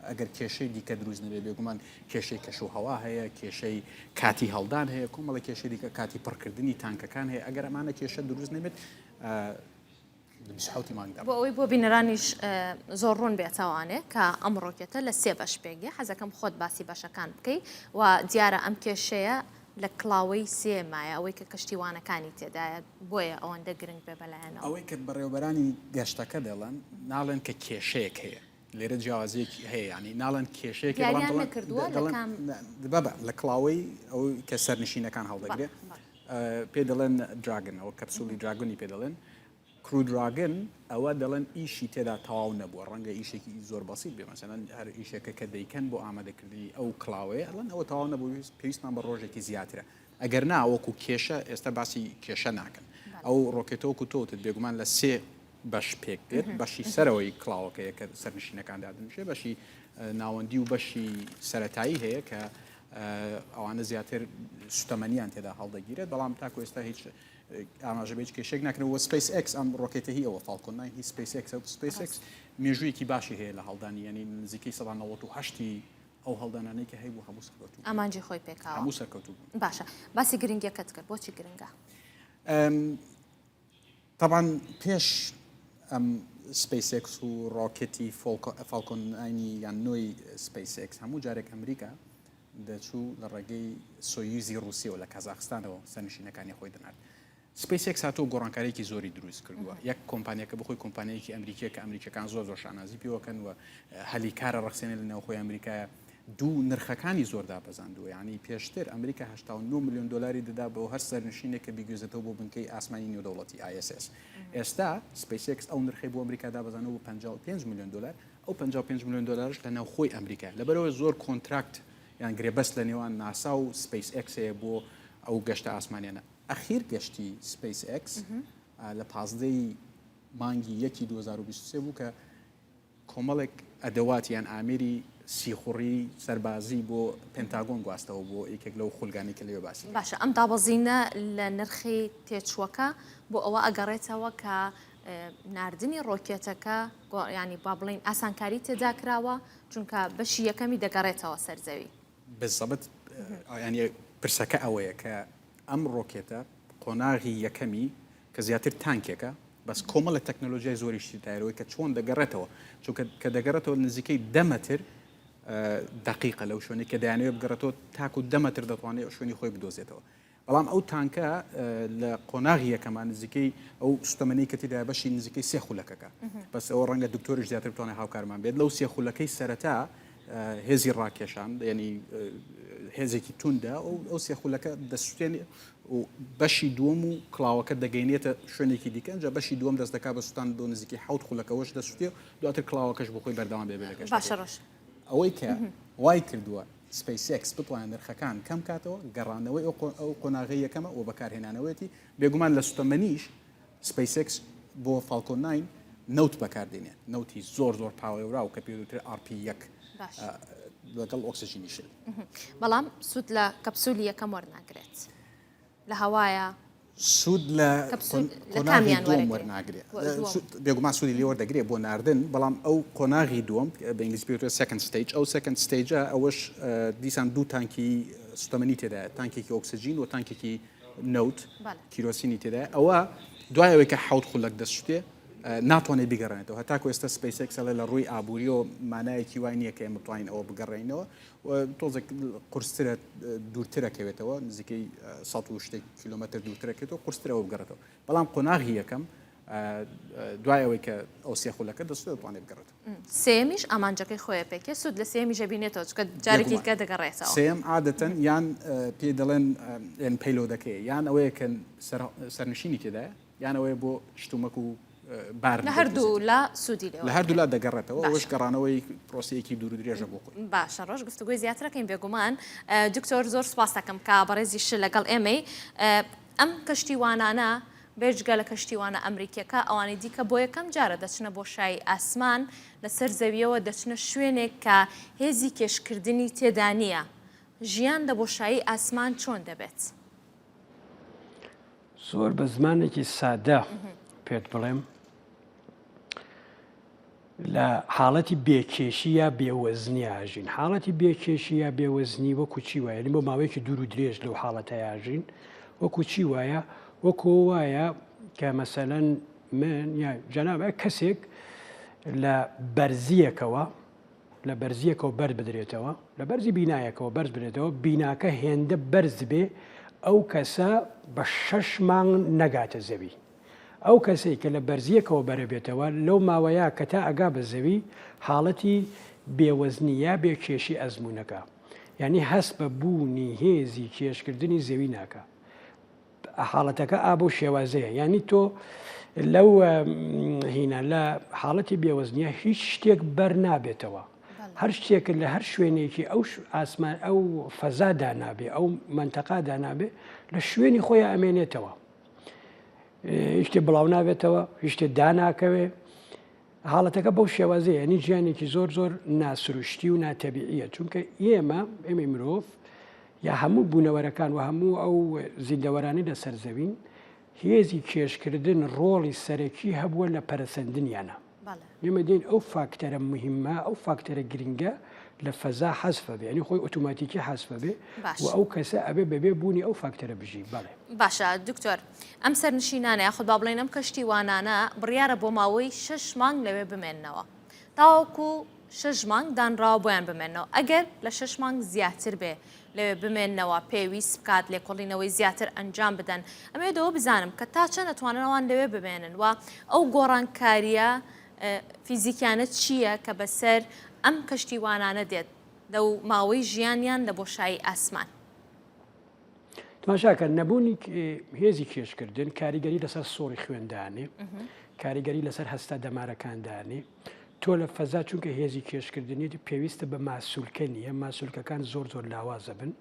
ئەگەر کێشەی دیکە دروست نەبێ، بێگومان کێشەی کەش و هەوا هەیە، کێشەی کاتی هەڵدان هەیە، کۆمەڵە کێشەی دیکە کاتی پڕکردنی تانکەکان هەیە. ئەگەر ئەمانە کێشە دروست نەبێت بۆ ئەوەی بۆ بینەرانیش زۆر ڕوون بێتەوانێ کە ئەم ڕۆکێتە لە 3 بەش پێگێ. حەزەکەم خۆت باسی بەشەکان بکەیت و دیارە ئەم کێشەیە لە کڵاوەی سێمایە، ئەوەی کە کەشتیوانەکانی تێدایە، بۆیە ئەوەندە گرنگ بێ بەلایەنەوە. ئەوەی کە بەڕێوەبەرانی گەشتەکە دەڵێن ناڵێن کە کێشەیەک هەیە، لێرە جیاوازێکی هەیە، ینی ناڵێن کێشەیەک لە کڵاوەی ئەو کە سەرنشینەکان هەڵدەگرێت پێ دەڵێن دراگن، ئەوە کەپسولی دراگونی پێ دەڵێن. کرودراگن ئەوە دەڵێن ئیشی تێدا تەواو نەبووە، ڕەنگە ئیشێکی زۆر بەسیط بێ، مەسەلەن هەر ئیشێکە کە دەیکەن بۆ ئامادەکردنی ئەو کڵاوەیە ئەڵەن ئەوە تەواو نەبوو، پێویستمان بە ڕۆژێکی زیاترە. ئەگەر نا وەکو کێشە ئێستا باسی کێشە ناکەن. ئەو ڕۆکێتەوەکو تۆتت بێگومان لە 3 بەش پێک دێت. بەشی سەرەوەی کڵاوەکەیە کە سەرنشینەکان دادنیشێ، بەشی ناوەندی و بەشی سەرەتایی هەیە کە ئەوانە زیاتر سوتەمەنیان تێدا هەڵدەگیرێت. بەڵام تاکو ئێستا هیچ ئاماژەبێت کێشێک ناکەنەوە. SpaceX ئەم ڕۆکێتە هی ئەوە فالکۆن 9 هی SpaceX مێژوویەکی باشی هەیە لە هەڵدانی، ینی نزیکەی 98 ئەو هەڵدانانەی کە هەیە بۆ هەموو سەرکەوتوو، ئامانجی خۆی پێکاوە، هەموو سەرکەوتوو. باشە، باسی گرنگیەکەت کرد. بۆچی گرنگە؟ طبعاً پێش ئەم SpaceX و ڕۆکێتی فالکۆن 9 یان نۆی SpaceX هەموو جارێک ئەمریکا دەچوو لە ڕێگەی سۆیوزی رووسیەوە لە کازاخستانەوە سەرنشینەکانی خۆی دەنات. SpaceX هاتۆ گۆڕانکاریی زۆری دروست کردووە. یەک کۆمپانیەکە بخۆی کۆمپانیایەکی ئەمریکیە کە ئەمریکەکان زۆر شانازی پێوەکەن و هەلی کارە ڕخسێنێت لە نێوخۆی ئەمریکایە. دوو نرخەکانی زۆر دابەزاندووە، یعنی پێشتر ئەمریکا 89 میلیۆن دلاری دەدا بۆ هەر سەرنشینێک کە بیگوێزێتەوە بۆ بنکەی ئاسمانی نێودەوڵەتی ISS. ئێستا SpaceX ئەو نرخی بۆ ئەمریکا دابەزانەوە بۆ 55 میلیۆن دلار. ئەو 55 میلیۆن دلارش لە ناوخۆی ئەمریکا، لەبەرەوە زۆر کۆنتراکت یان گرێبەست لە نێوان ناسا و SpaceX هەیە بۆ ئەو گەشتە ئاسمانیانە. ئەخیر گەشتی SpaceX لە 15 مانگی 1 2023 بوو کە کۆمەڵێک ئەدەوات یان ئامێری سیخوڕی سەربازی بۆ پێنتاگۆن گواستەوە بۆ یەکێک لەو خولگانی کە لێوە باسی باشە ئەم دابەزینە لە نرخی تێچووەکە بۆ ئەوە ئەگەڕێتەوە کە ناردنی ڕۆکێتەکە ینی با بڵین ئاسانکاری تێدا کراوە چونکە بەشی یەکەمی دەگەڕێتەوە سەرزەوی بزەبت ینی پرسەکە ئەوەیە کە ئەم ڕۆکێتە قۆناغی یەکەمی کە زیاتر تانکێکە بەس کۆمەڵە تەکنۆلۆژیای زۆریشتی تایرەوەی کە چۆن دەگەڕێتەوە چونکە کە دەگەڕێتەوە نزیکەی 10 متر دقیقە لەو شوێنی کە دایانەوێت بگەڕێتەوە تاکو 10 متر دەتوانێت شوێنی خۆی بدۆزێتەوە بەڵام ئەو تانکە لە قۆناغی یەکەمان نزیکەی ئەو سوتەمەنی کە تێدا بەشی نزیکەی سێ خولەکەکە بەس ئەوە ڕەنگە دکتۆریش زیاتر بتوانێت هاوکارمان بێت لەو سێ خولەکەی سەرەتا هێزی ڕاکێشان ینی هێزێکی توندا ئەو سێ خولەکە دەسوێنێ و بەشی دووەم و کڵاوەکە دەگەینێتە شوێنێکی دیکە جا بەشی دووەم دەست دەکات بە سوستان بۆ نزیکی حوت خولەکەەوەش دەسوێ دواتر کڵاوەکەش بۆ خۆی بەردەوام بێبێتەکەش باشە ڕۆژ ئەوەی کە وای کردووە SpaceX بتوانێت نرخەکان کەم کاتەوە گەڕانەوەی ئەو قۆناغی یەکەمە و بەکارهێنانەوەیەتی بێگومان لە سوتەمەنیش SpaceX بۆ فالکۆن 9 نەوت بەکاردێنێت نەوتی زۆر پاوەێورا و کە پێوتر RP1 لەگەڵ ئۆکسسیژینیشل بەڵام سوود لە کەپسولی یەکەم وەرناگرێت لە هەوایە سوود لە قۆناغی دووەم وەرناگرێت بێگومان سوودی لێ وەردەگرێت بۆ ناردن بەڵام ئەو قۆناغی دووەم بە ئینگلیزی پێوترێت سەکەند ستیج ئەو سەکەند ستیجە ئەوەش دیسان دوو تانکی سوتەمەنی تێدایە تانکێکی ئۆکسسیژین و تانکێکی نەوت کیرۆسینی تێدایە ئەوە دوایەوەی کە حوت خولەک دەسووتێ ناتوانێت بگەڕێنێتەوە هەتاکو ئێستا SpaceX لە ڕووی ئابووری و مانایەکی وای نییە کە ئێمە بتوانین ئەوە بگەڕێنەوە تۆزێک قورسترە دوورترەکەوێتەوە نزیکەی 100 کیلومتر دوورترەکەێتەوە قورسترەوە بگەڕێتەوە بەڵام قۆناغی یەکەم دوایەوەی کە ئەو سێ خولەکە دەستێت دەتوانێت بگەڕێتەوە سێمیش ئامانجەکەی خۆیە پێکێ سوود لە سێمی ژەبینێتەوە چکە جارێکی کە دەگەڕێتەوە سێم عادەتەن یان پێ دەڵێن پەیلۆ دەکەی یان ئەوەیە کە سەرنشینی تێدایە یان ئەوەیە بۆ شتومەک و لە هەردوو لا سوودی لە هەردوو لا دەگەڕێتەوە ئەوش گەڕانەوەی پرۆسەیەکی دوور و درێژە بۆ خۆی باشە ڕۆژ گفتوگوی زیاترەکەین بێگومان دکتۆر زۆر سپاس دەکەم کە بەڕێزیش لەگەڵ ئێمەی ئەم کەشتیوانانە بێجگە لە کەشتیوانە ئەمریکیەکە ئەوانی دیکە بۆ یەکەم جارە دەچنە بۆ شای ئاسمان لەسەر زەویەوە دەچنە شوێنێک کە هێزی کێشکردنی تێدا نییە ژیان لە بۆشایی ئاسمان چۆن دەبێت زۆر بە زمانێکی سادە پێت بڵێم لە حاڵەتی بێکێشی یا بێوەزنی ئاژین حاڵەتی بێکێشی یا بێوەزنی وەکو چی وایە بۆ ماوەیەکی دوور و درێژ لەو حاڵەتە ئاژین وەکو چی وایە وەکو وایە کە مەسەلەن من یا جەنابە کەسێک لە بەرزیەکەوە بەرز بدرێتەوە لە بەرزی بینایەکەوە بەرز بدرێتەوە بیناکە هێندە بەرز بێ ئەو کەسە بە 6 مانگ نەگاتە زەوی ئەو کەسێک کە لە بەرزیەکەوە بەرەبێتەوە لەو ماوەیە کە تا ئەگا بە زەوی حاڵەتی بێوەزنی یا بێکێشی ئەزمونونەکە یعنی هەست بە بوونی هێزی کێشکردنی زەوی ناکە حاڵەتەکە ئابۆ شێوازەیە ینی تۆ لەو هینە لە حاڵەتی بێوەزنیە هیچ شتێک بەر نابێتەوە هەر شتێکە لە هەر شوێنێکی ئەو ئاسمان ئەو فەزادا نابێ ئەو منتەقادا نابێ لە شوێنی خۆی ئەمێنێتەوە هیچ شتێ بڵاو نابێتەوە هیچ شتێ داناکەوێ حاڵەتەکە بەو شێوازەیە ینی گیانێکی زۆر ناسروشتی و ناتەبیعیە چونکە ئێمە مرۆڤ یا هەموو بوونەوەرەکان و هەموو ئەو زیندەوەرانی لەسەر زەوین هێزی کێشکردن ڕۆڵی سەرەکی هەبووە لە پەرسەندنیانە ئێمە دێن ئەو فاکتەرە مهمە ئەو فاکتەرە گرنگە لە فەزا حەزفە بێ ینی خۆی ئۆتۆماتیکی حەزفە بێ و ئەو کەسە ئەبێ بەبێ بوونی ئەو فاکتەرە بژی بەڵێ باشە دکتۆر ئەم سەرنشینانە یاخود با بڵێن ئەم کەشتیوانانە بڕیارە بۆ ماوەی 6 مانگ لەوێ بمێننەوە تاوەکو 6 مانگ دانراوە بۆیان بمێنەوە ئەگەر لە 6 مانگ زیاتر بێ لەوێ بمێنەوە پێویست بکات لێکۆڵینەوەی زیاتر ئەنجام بدەن ئەمێدەوە بزانم کە تا چەند ئەتواننەوەوان لەوێ بمێنن و ئەو گۆڕانکاریە فیزیکیانە چییە کە بەسەر ئەم کەشتیوانانە دێت لەو ماوەی ژیانیان لە بۆشایی ئاسمان تماشاکە نەبوونی هێزی کێشکردن کاریگەری لەسەر سۆڕی خوێندانێ کاریگەری لەسەر هەستا دەمارەکاندانێ تۆ لە فەزا چونکە هێزی کێشکردنیێتی پێویستە بە ماسوولکە نییە ماسوولکەکان زۆر لاوازە بن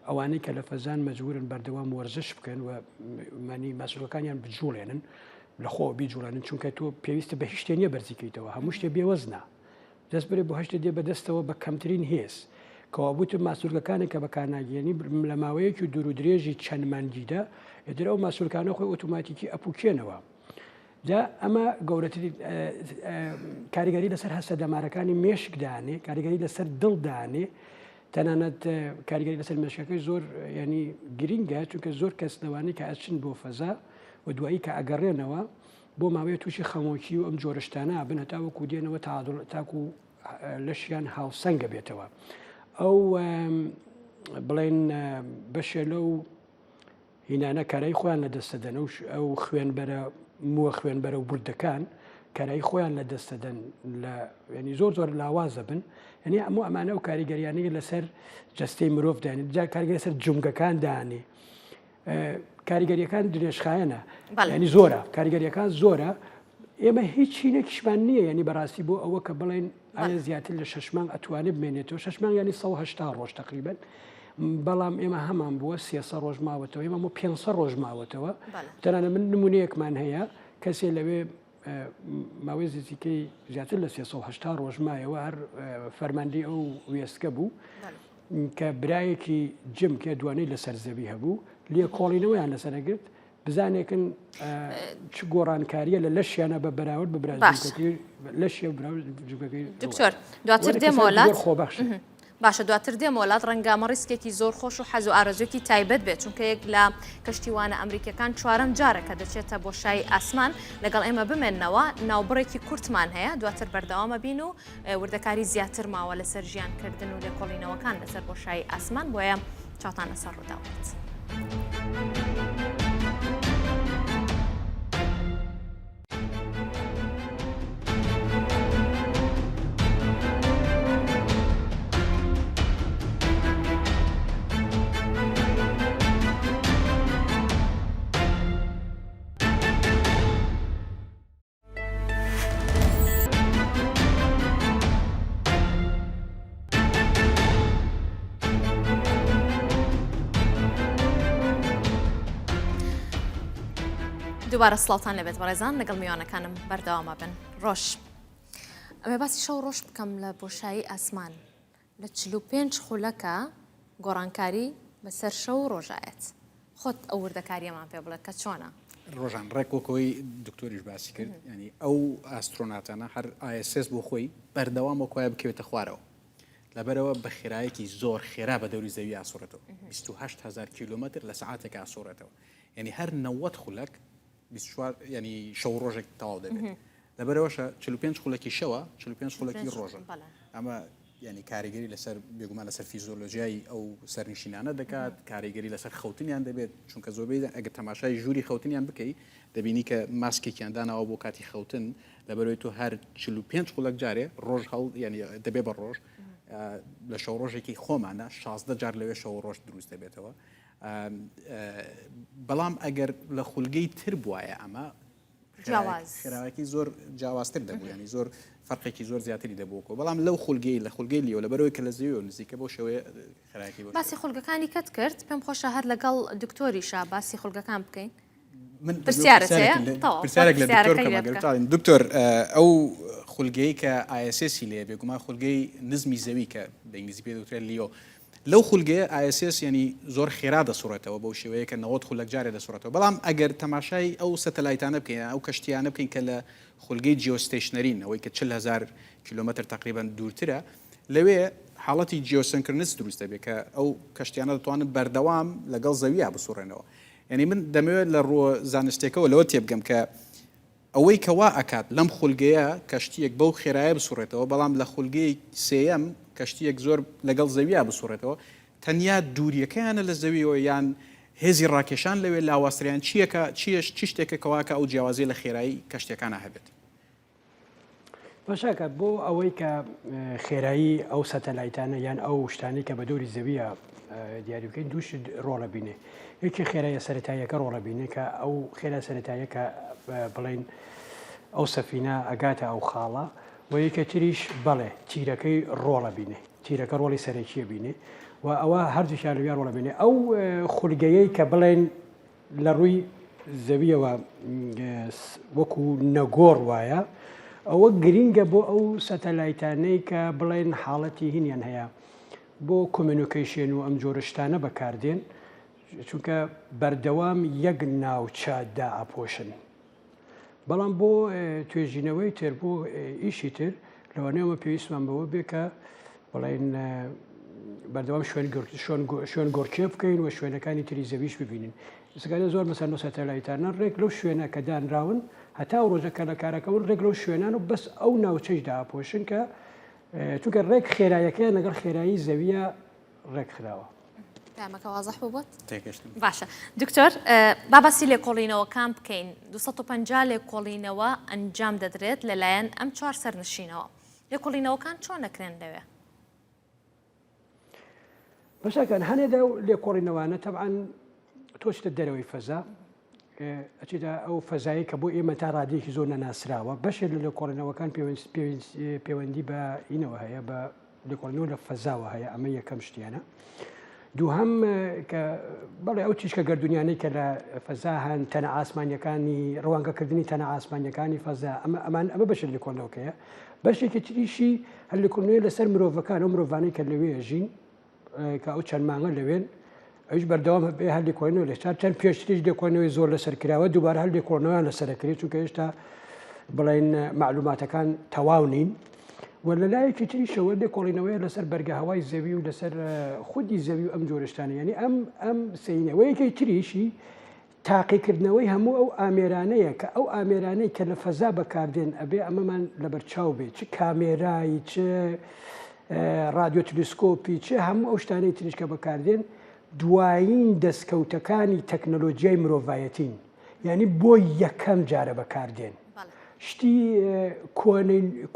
ئەوانەی کە لە فەزان مەجبورن بەردەوام وەرزش بکەن و مانی ماسوولەکانیان بجوڵێنن لە خۆ بیجوڵێنن چونکە تۆ پێویستە بە هیچ شتێ نیە بەرزیکەیتەوە هەموو شتێ بێوەزنا دەست بێ بۆ هەشت دێ بەدەستەوە بە کەمترین هێز کەوابووتە ماسوولگەکانی کە بەکارناگەێنی لە ماوەیەکی دوور و درێژی چەند مانگیدا ئێدر ئەو ماسوولکانە خۆی ئۆتۆماتیکی ئەپوکێنەوە. جا ئەمە گەورەتری کاریگەری لەسەر هەستە دەمارەکانی مێشکدانێ، کاریگەری لەسەر دڵدانێ، تەنانەت کاریگەری لەسەر مێشکەکەی زۆر ینی گرینگە، چونکە زۆر کەس لەوانەیە کە ئەچن بۆ فەزا و دوایی کە ئەگەڕێنەوە بۆ ماوەیە تووشی خەمۆکی و ئەم جۆرەشتانە بن هەتاوەکو دێنەوە تاکو لەشیان هاوسەنگە بێتەوە. ئەو بڵێن بەشێ لەو هینانە کارایی خۆیان لە دەستەدەن ئەو خوێنبەرە مووە خوێنبەرە و بردەکان کارایی خۆیان لە دەستەدەن لە ینی زۆر لاوازە بن، ینی ئەموو ئەمانە و کاریگەریانەی لەسەر جەستەی مرۆڤ دانێت، جا کاریگەری لەسەر جومگەکان دانێ. کاریگەریەکان درێژخایەنە، ینی زۆرە کاریگەریەکان زۆرە. ئێمە هیچ شینێکیشمان نییە، ینی بەڕاستی بۆ ئەوە کە بڵێن ئایا زیاتر لە 6 مانگ ئەتوانێت بمێنێتەوە. 6 مانگ ینی 180 ڕۆژ تقریبن، بەڵام ئێمە هەمان بووە 300 ڕۆژ ماوەتەوە، ئێمە 500 ڕۆژ ماوەتەوە. تەنانە من نمونەیەکمان هەیە کەسێ لەوێ ماوەی زیاترکەی زیاتر لە 380 ڕۆژ مایەوە هەر فەرماندەی ئەو وێستگە بوو کە برایەکی جم کە دوانەی لەسەر زەوی هەبوو لێ کۆڵینەوەیان لەسەرەگرت بزانێکن چ گۆڕانکاریە لە لەشیانە بە بەراورد بە برازیلەکەی لەشی جوگەکەی. دکتۆر دواتر دێمە وڵات خۆبەخش. باشە دواتر دێمە وڵات ڕەنگامە ڕیسکێکی زۆر خۆش و حەز و ئارەزوێکی تایبەت بێت، چونکە یەک لە کەشتیوانە ئەمریکەکان چوارەم جارە کە دەچێتە بۆشایی ئاسمان لەگەڵ ئێمە بمێننەوە. ناوبڕێکی کورتمان هەیە، دواتر بەردەوامە بین و وردەکاری زیاتر ماوە لەسەر ژیانکردن و لێکۆڵینەوەکان لەسەر بۆشایی ئاسمان، بۆیە چاوتان لەسەر ڕووداوێت. دووبارە سڵاوتان لەبێت بەڕێزان، لەگەڵ میوانەکانم بەردەوامە بن. ڕۆژ ئەمێ باسی شەو ڕۆژ بکەم لە بۆشایی ئاسمان لە 45 خولەکە گۆڕانکاری بەسەر شەو ڕۆژایەت. خۆت ئەو وردەکاریەمان پێ بڵێت کە چۆنە؟ ڕۆژان ڕێکۆکەوەی دکتۆریش باسی کرد، ینی ئەو ئاسترۆناتانە هەر ISS بۆ خۆی بەردەوام بۆ کۆیە بکەوێتە خوارەوە، لەبەرەوە بە خێرایەکی زۆر خێرا بە دەوری زەوی ئاسوورێتەوە 28,000 کیلومتر لە سەعاتێک ئاسوورێتەوە، ینی هەر 90 خولەک 24 ینی شەو ڕۆژێک تەواو دەبێت. لەبەرەوەشە 45 خولەکی شەوە 45 خولەکی ڕۆژە. ئەمە ینی کاریگەری لەسەر بێگومان لەسەر فیزۆلۆژیای ئەو سەرنشینانە دەکات، کاریگەری لەسەر خەوتنیان دەبێت، چونکە زۆربەی ئەگەر تەماشای ژووری خەوتنیان بکەیت دەبینی کە ماسکێکیان داناوە بۆ کاتی خەوتن، لەبەرەوەی تۆ هەر 45 خولەک جارێ ڕۆژ هەڵ ینی دەبێ بە ڕۆژ لە شەو ڕۆژێکی خۆمانە 16 جار لەوێ شەو ڕۆژ دروست دەبێتەوە. بەڵام ئەگەر لە خولگەی تر بواە ئەمە خێراوەکی زۆر جیاوازتر دەبوو، ینی زۆر فەرقێکی زۆر زیاتری دەبووکەوە، بەڵام لەو خولگەی لە خولگەی لیەوە لەبەرەوەی کە لە زەویەوە نزیکە بۆ شێوەیە خێراکی باسی خولگەکانی کەت کرد. پێم خۆشە هەر لەگەڵ دکتۆریشا باسی خولگەکان بکەین. پرسیارێک لە دکتۆر دکتۆر ئەو خولگەی کە ISS لێ بێگومان خولگەی نزمی زەوی کە بە ئینگلیزی پێ دەوترێت لیۆ، لەو خولگەیە ISS ینی زۆر خێرا دەسوڕێتەوە بەو شێوەیە کە 90 خولەک جارێ دەسوڕێتەوە، بەڵام ئەگەر تەماشای ئەو سەتەلایتانە بکەین ئەو کەشتیانە بکەین کە لە خولگەی جیۆستیشنەرین ئەوەی کە 40,000 کیلومتر تقریبان دوورترە، لەوێ حاڵەتی جیۆسنکرنس دروست دەبێت کە ئەو کەشتیانە دەتوانن بەردەوام لەگەڵ زەویە بسوڕێنەوە. ینی من دەمەوێت لە ڕۆ زانستێکەوە لەوە تێبگەم کە ئەوەی کەوا ئەکات لەم خولگەیە کەشتیەک بەو خێرایە بسوڕێتەوە، بەڵام لە خولگەی سێەم کەشتیەک زۆر لەگەڵ زەویە بسوڕێتەوە، تەنیا دووریەکەیانە لە زەویەوە یان هێزی ڕاکێشان لەوێ لاواستریان چیەکە چی شتێکە کەواکە ئەو جیاوازی لە خێرایی کەشتەکانە هەبێت. باشاکە بۆ ئەوەی کە خێرایی ئەو سەتەلایتانە یان ئەو شتانی کە بە دەوری زەویە دیاری بکەین دووش ڕۆڵە بینێ. یەکی خێرایە سەرەتاییەکە ڕۆڵە بینێ کە ئەو خێرا سەرەتاییەکە بڵێن ئەو سەفینە ئەگاتە ئەو خاڵە و یەکە تریش بەڵێ تیرەکەی ڕۆڵە بینێ، تیرەکە ڕۆڵی سەرەکیە بینێ و ئەوە هەردووشیان لەوێ ڕۆڵە بینێ. ئەو خولگەیەی کە بڵێن لە ڕووی زەویەوە وەکو نەگۆڕ وایە ئەوە گرینگە بۆ ئەو سەتەلایتانەی کە بڵێن حاڵەتی هینیان هەیە بۆ کۆمیونیکیشن و ئەم جۆرە شتانە بەکاردێن چونکە بەردەوام یەک ناوچەدا ئاپۆشن. بەڵام بۆ توێژینەوەی تر بۆ ئیشی تر لەوانەیەوە پێویستمان بەوە بێ کە بڵێن بەردەوام شوێن گۆرچێ بکەین و شوێنەکانی تری زەویش ببینین. سەکانە زۆر مەسەر سەتەلایتانە ڕێک لەو شوێنە کە دانراون هەتا ڕۆژەکە لە کارەکەون ڕێک لەو شوێنان و بەس ئەو ناوچەیشدا ئاپۆشن کە چونکە ڕێک خێرایەکەیان لەگەڵ خێرایی زەویە ڕێک خراوە. دامەکە وازەح بووبووت؟ تێگەشتم. باشە دکتۆر بابەسی لێکۆڵینەوەکان بکەین 250 لێکۆڵینەوە ئەنجام دەدرێت لەلایەن ئەم 4 سەرنشینەوە. لێکۆڵینەوەکان چۆن نەکرێن لەوێ؟ بەشەکەن هەنێدا لێکۆڵینەوانە تەبعاً تۆچتە دەرەوەی فەزا ئەچێتە ئەو فەزایی کە بۆ ئێمە تا ڕادێکی زۆر نەناسراوە بەشێک لە لێکۆڵینەوەکان پەیوەندی بە ئینەوە هەیە بە لێکۆڵینەوە لە فەزاوە هەیە ئەمە یەکەم شتیانە. دووهەم کە بەڵێ ئەو چیشکە گەردونیانەی کە لە فەزا هەن تەنە ئاسمانیەکانی ڕەوانگەکردنی تەنە ئاسمانیەکانی فەزا ئەمە بەشێک لێکۆڵینەوەکەیە. بەشێکی تریشی هەر لێکۆڵینەوەی لەسەر مرۆڤەکان ئەو مرۆڤانەی کە لەوێ ژین کە ئەو چەند مانگە لەوێن ئەوش بەردەوام بێ هەر لێکۆڵینەوە لە چەند پێشتریش لێکۆڵینەوەی زۆر لەسەرکراوە دووبارە هەر لێکۆڵینەوەیان لەسەرکرێت چونکە هێشتا بڵێن معلوماتەکان تەواو نین. و لەلایەکی تریشەوە لێکۆڵینەوەی لەسەر بەرگەهەوای زەوی و لەسەر خودی زەوی و ئەم جۆرەشتانە یعنی ئەم سینەوەیەکی تریشی تاقیکردنەوەی هەموو ئەو ئامێرانەیە کە ئەو ئامێرانەی کە لە فەزا بەکاردێن ئەبێ ئەمەمان لەبەرچاو بێت چ کامێرایی چ رادیۆ تلسکۆپی چه هەموو ئەو شتانەی تریشکە بەکاردێن دوایین دەستکەوتەکانی تەکنۆلۆژیای مرۆڤایەتین یعنی بۆ یەکەم جارە بەکاردێن شتی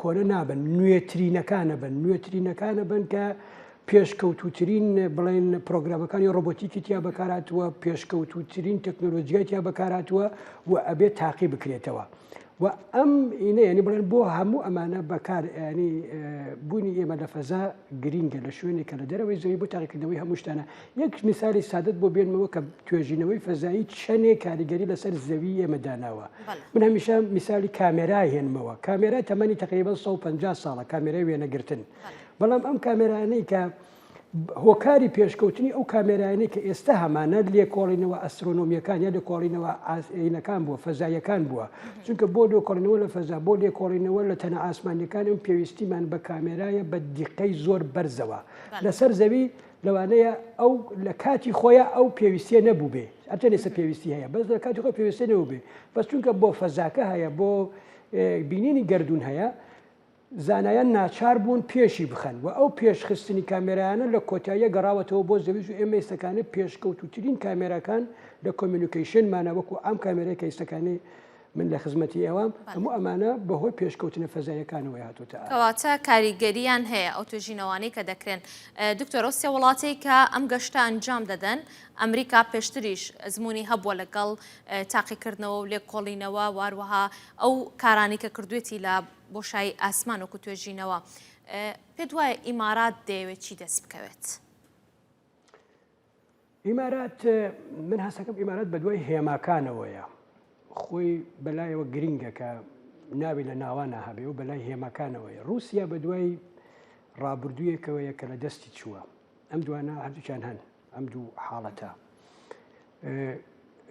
کۆنە نابن نوێترینەکانە بن کە پێشکەوتوترین بڵێن پرۆگرامەکانی ڕۆبۆتیکی تیا بەکاراتوە پێشکەوتوترین تەکنۆلۆژیای تیا بەکاراتوە و ئەبێت تاقی بکرێتەوە. و ئەم ئینە ینی بڵێن بۆ هەموو ئەمانە بەکار ینی بوونی ئێمە لە فەزا گرینگە لە شوێنێکە لە دەرەوەی زەوی بۆ تاقیکردنەوەی هەموو شتانە. یەک میسالی سادت بۆ بێنمەوە کە توێژینەوەی فەزایی چەندێک کاریگەری لەسەر زەوی ئێمە داناوە. من هەمیشە میسالی کامێرای هێنمەوە. کامێرای تەمەنی تقریبا 150 ساڵە کامێرای وێنەگرتن. بەڵام ئەم کامێرانەی کە هۆکاری پێشکەوتنی ئەو کامێرانەی کە ئێستا هەمانە لێکۆڵینەوە ئەسترۆنۆمیەکان یا لێکۆڵینەوە ئینەکان بووە فەزایەکان بووە چونکە بۆ لێکۆڵینەوە لە فەزا بۆ لێکۆڵینەوە لە تەنە ئاسمانیەکانی و پێویستیمان بە کامێرایە بە دیقەی زۆر بەرزەوە لەسەر زەوی لەوانەیە ئەو لە کاتی خۆیان ئەو پێویستیە نەبوو بێ ئەتە لێسە پێویستی هەیە بەس لە کاتی خۆی پێویستی نەبوو بێ بەس چونکە بۆ فەزاکە هەیە بۆ بینینی گەردون هەیە زانایان ناچار بوون پێشی بخەن و ئەو پێشخستنی کامێرایانە لە کۆتاییە گەڕاوەتەوە بۆ زەوی و ئێمە ئێستەکانە پێشکەوتوترین کامێراکان لە کۆمیونیکیشنمانە وەکو ئەم کامێرەی کە ئێستەکانی من لە خزمەتی ئێوام هەموو ئەمانە بەهۆی پێشکەوتنە فەزایەکانەوەی هاتوتە کەواتە کاریگەریان هەیە ئەو توێژینەوانەی کە دەکرێن. دکتۆر ئەو سێ وڵاتی کە ئەم گەشتە ئەنجام دەدەن ئەمریکا پێشتریش ئەزمموی هەبووە لەگەڵ تاقیکردنەوە و لێکۆڵینەوە واروەها ئەو کارانی کە کردوێتی لە بۆشایی ئاسمان وەکو توێژینەوە پێت وایە ئیمارات دەیەوێت چی دەست بکەوێت؟ ئیمارات من هەستەکەم ئیمارات بە دوای هێماکانەوەیە خۆی بەلایەوە گرینگە کە ناوی لە ناوانە هەبێ و بەلای هێماکانەوەیە. رووسیا بە دوای ڕابردوویەکەوەیە کە لە دەستی چووە ئەم دوانە هەردووچیان هەن ئەم دوو حاڵەتە.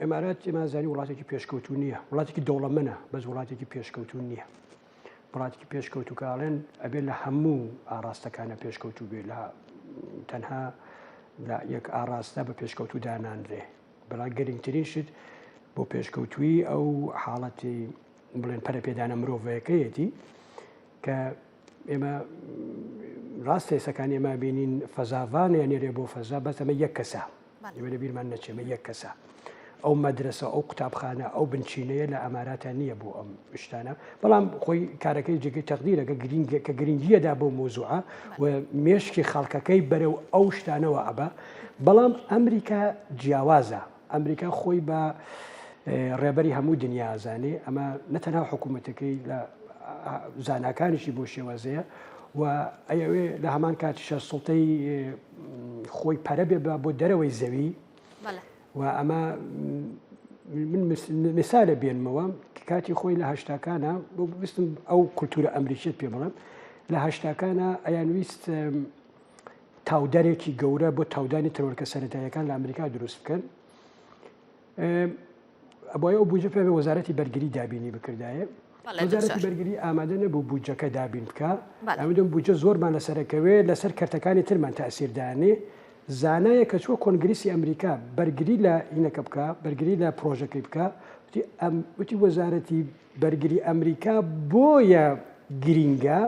ئێمارات ئێمازانی وڵاتێکی پێشکەوتو نییە وڵاتێکی دەوڵەمەنە بەس وڵاتێکی پێشکەوتو نییە. وڵاتێکی پێشکەوتوکاڵێن ئەبێت لە هەموو ئاراستەکانە پێشکەوتو بێت لە تەنها لە یەک ئاراستە بە پێشکەوتو دانانرێ بەڵام گەرنگترین شت بۆ پێشکەوتوی ئەو حاڵەتی بڵێن پەرەپێدانە مرۆڤەکەیەتی کە ئێمە ڕاستە ئێسەکان ئێمە بینین فەزاوانە نێرێ بۆ فەزا بەس ئەمە یەک کەسە ئێمە لە بیرمان نەچێمە یەک کەسە ئەو مەدرسە ئەو قوتابخانە ئەو بنچینەیە لە ئەماراتە نییە بۆ ئەم شتانە بەڵام خۆی کارەکەی جێگەی تەقدیرە کە گرنگیەدا بۆ مۆزوعە و مێشکی خەڵکەکەی بەرەو ئەو شتانەوە ئەبە بەڵام ئەمریکا جیاوازە ئەمریکا خۆی بە ڕێبەری هەموو دنیازانێ ئەمە نەتەنها حکوومەتەکەی لە زاناکانیشی بۆ شێوازەیە و ئەوێ لە هەمان کاتیشە سڵتەی خۆی پەرە بێ بۆ دەرەوەی زەوی و ئەمە من مثالە بێنمەوە کاتی خۆی لە هەشتاکانە بستم ئەو کولتورە ئەمریکیت پێ بڵم لە هەشتاکانە ئەیانویست تاودەرێکی گەورە بۆ تاودانی تەرۆرکە سەرەتاییەکان لە ئەمریکا دروست بکەن بۆیە ئەو بودجە پێ وەزارەتی بەرگری دابینی بکردایە وەزارەتی بەرگری ئامادە نەبوو بودجەکە دابین بکە ئەمەدەم بودجە زۆرمان لەسەرەکەوێ لەسەر کەرتەکانی ترمان تاسیردانێ زانایە کە چوە کۆنگریسی ئەمریکا بەرگری لە هینەکە بکە بەرگری لە پرۆژەکەی بکە وتی وەزارەتی بەرگری ئەمریکا بۆیە گرینگە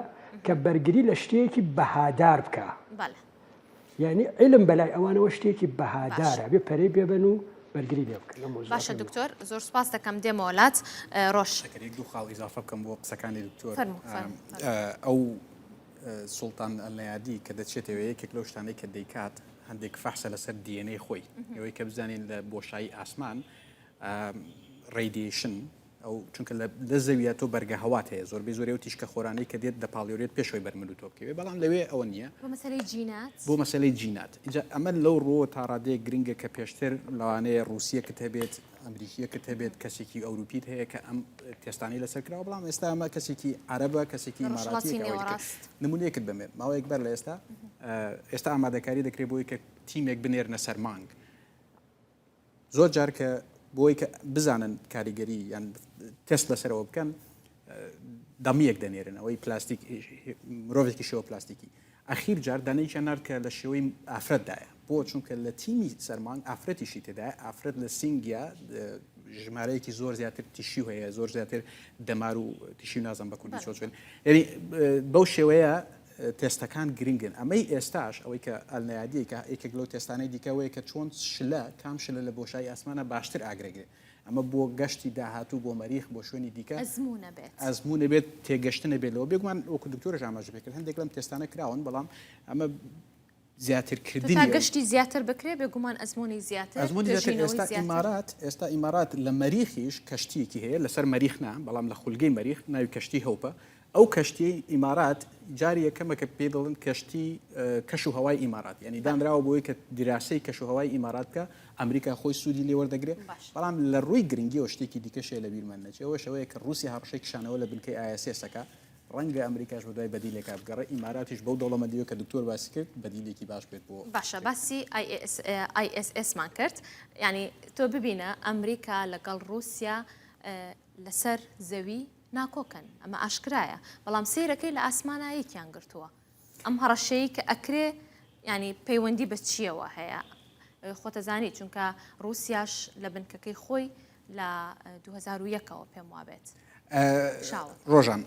کە بەرگری لە شتێکی بەهادار بکە یعنی علم بەلای ئەوانەوە شتێکی بەهادارە بێ پەرەی بێبن و بەرگری لێ بکەن باشە دکتۆر زۆر سپاس دەکەم دێمە وڵات ڕۆژ دوو خاڵ ئیزافە بکەم بۆ قسەکانی دکتۆر ئەو سوڵتان ئەلنیادی کە دەچێتەوە یەکێک لەو شتانەی کە دەیکات هەندێک فەحسە لەسەر دیێنەی خۆی ئەوەی کە بزانین لە بۆشایی ئاسمان ڕێدیشن ئەو چونکە لە زەویە تۆ بەرگە هەوات هەیە زۆربەی زۆرێ و تیشکە خۆرانەی کە دێت دەپاڵیۆرێت پێشەوەی بەرمەلو تۆ بکەوێت بەڵام لەوێ ئەوە نییە بۆ مەسەلەی جینات اینجا ئەمە لەو ڕۆ تا ڕادەیە گرنگە کە پێشتر لەوانەیە رووسیەکەت هەبێت ئەمریکیەکەت هەبێت کەسێکی ئەوروپیت هەیە کە ئەم تێستانی لەسەرکراوە بەڵام ئێستا ئەمە کەسێکی عەرەبە کەسێکی ئیماراتی نمونەیەکت بمێ ماوەیەک بەر لە ئێستا ئامادەکاری دەکرێت بۆی کە تیمێک بنێرنە سەر مانگ زۆر جار کە بۆی کە بزانن کاریگەری یان تست لەسەرەوە بکەن دەمیەک دەنێرن ئەوەی پلاستیک مرۆڤێکی شێوە پلاستیکی ئەخیر جار دانەیەکیان نرد کە لە شێوەی ئافرەتدایە بۆ چونکە لە تیمی سەرمانگ ئافرەتیشی تێدایە ئافرەت لە سینگیا ژمارەیەکی زۆر زیاتر تیشی هەیە زۆر زیاتر دەمار و تیشی نازم بە کوردی چۆن یعنی بەو شێوەیە تێستەکان گرنگن ئەمەی ئێستاش ئەوەی کە ئەلنیادیکە یەکێک لەو تێستانەی دیکەوەی کە چۆن شلە کام شلە لە بۆشایی ئاسمانە باشتر ئاگرێگرێت ئەمە بۆ گەشتی داهاتوو بۆ مەریخ بۆ شوێنی دیکە ئەزمونە بێت تێگەشتنە بێتەوە بێگومان وەکو دکتۆرەش ئاماژە پێکرد هەندێک لەم تێستانە کراون بەڵام ئەمە زیاترکردنی گەشتی زیاتر بکرێ بێگومان ئەزمموی زیاتر ئێستا ئیمارات لە مەریخیش کەشتیەکی هەیە لەسەر مەریخنا بەڵام لە خولگەی مەریخ ناوی کەشتی هەوپە ئەو کەشتی ئیمارات جاری یەکەمە کە پێ دەڵن کەشتی کەش و هەوای ئیمارات یعنی دانراوە بۆی کە دیراسی کەش و هەوای ئیمارات کە ئەمریکا خۆی سوودی لێوەردەگرێت بەڵام لە ڕووی گرنگی و شتێکی دیکەشەیە لە بیرمان نەچێەوە شەوەیە کە رووسیا هەڕشەی کشانەوە لە بنکەی ISS-ەکە ڕەنگە ئەمریکاش بۆ دوای بەدیلێکا بگەڕێ ئیماراتیش بەو دەوڵەمەندیەوە کە دکتۆر باسی کرد بەدیلێکی باش بێت بۆ باشە باسی ISS-مان کرد ینی تۆ ببینە ئەمریکا لەگەڵ رووسیا لەسەر زەوی ناکۆکەن ئەمە ئاشکرایە بەڵام سیرەکەی لە ئاسمانایەکیان گرتووە ئەم هەڕەشەیە کە ئەکرێ ینی پەیوەندی بە چیەوە هەیە خۆتەزانی چونکە رووسیاش لە بنکەکەی خۆی لە 2001ەوە پێم وابێت ڕۆژان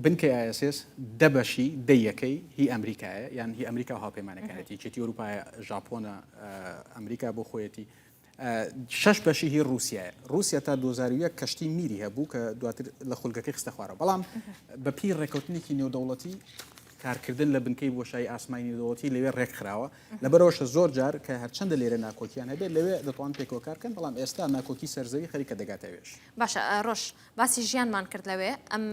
بنکەی ISS دەبەشی دەیەکەی هی ئەمریکایە یان هی ئەمریکا و هاوپەیمانەکانێتی چێتی ئەوروپایە ژاپۆنە ئەمریکا بۆ خۆیەتی 6 بەشی هی رووسایە رووسیا تا 2001 کەشتی میری هەبوو کە دواتر لە خولگەکەی خستە خوارەوە بەڵام بە پیر ڕێکەوتنێکی نێودەوڵەتی کارکردن لە بنکەی بۆشایی ئاسمانی دەوڵەتی لەوێ ڕێکخراوە لەبەرەوەشە زۆر جار کە هەرچەندە لێرە ناکۆکیان هەبێت لەوێ دەتوان پێکەوە کارکەن بەڵام ئێستا ناکۆکی سەرزەوی خەریکە دەگاتەوێش باشە ڕۆژ باسی ژیانمان کرد لەوێ ئەم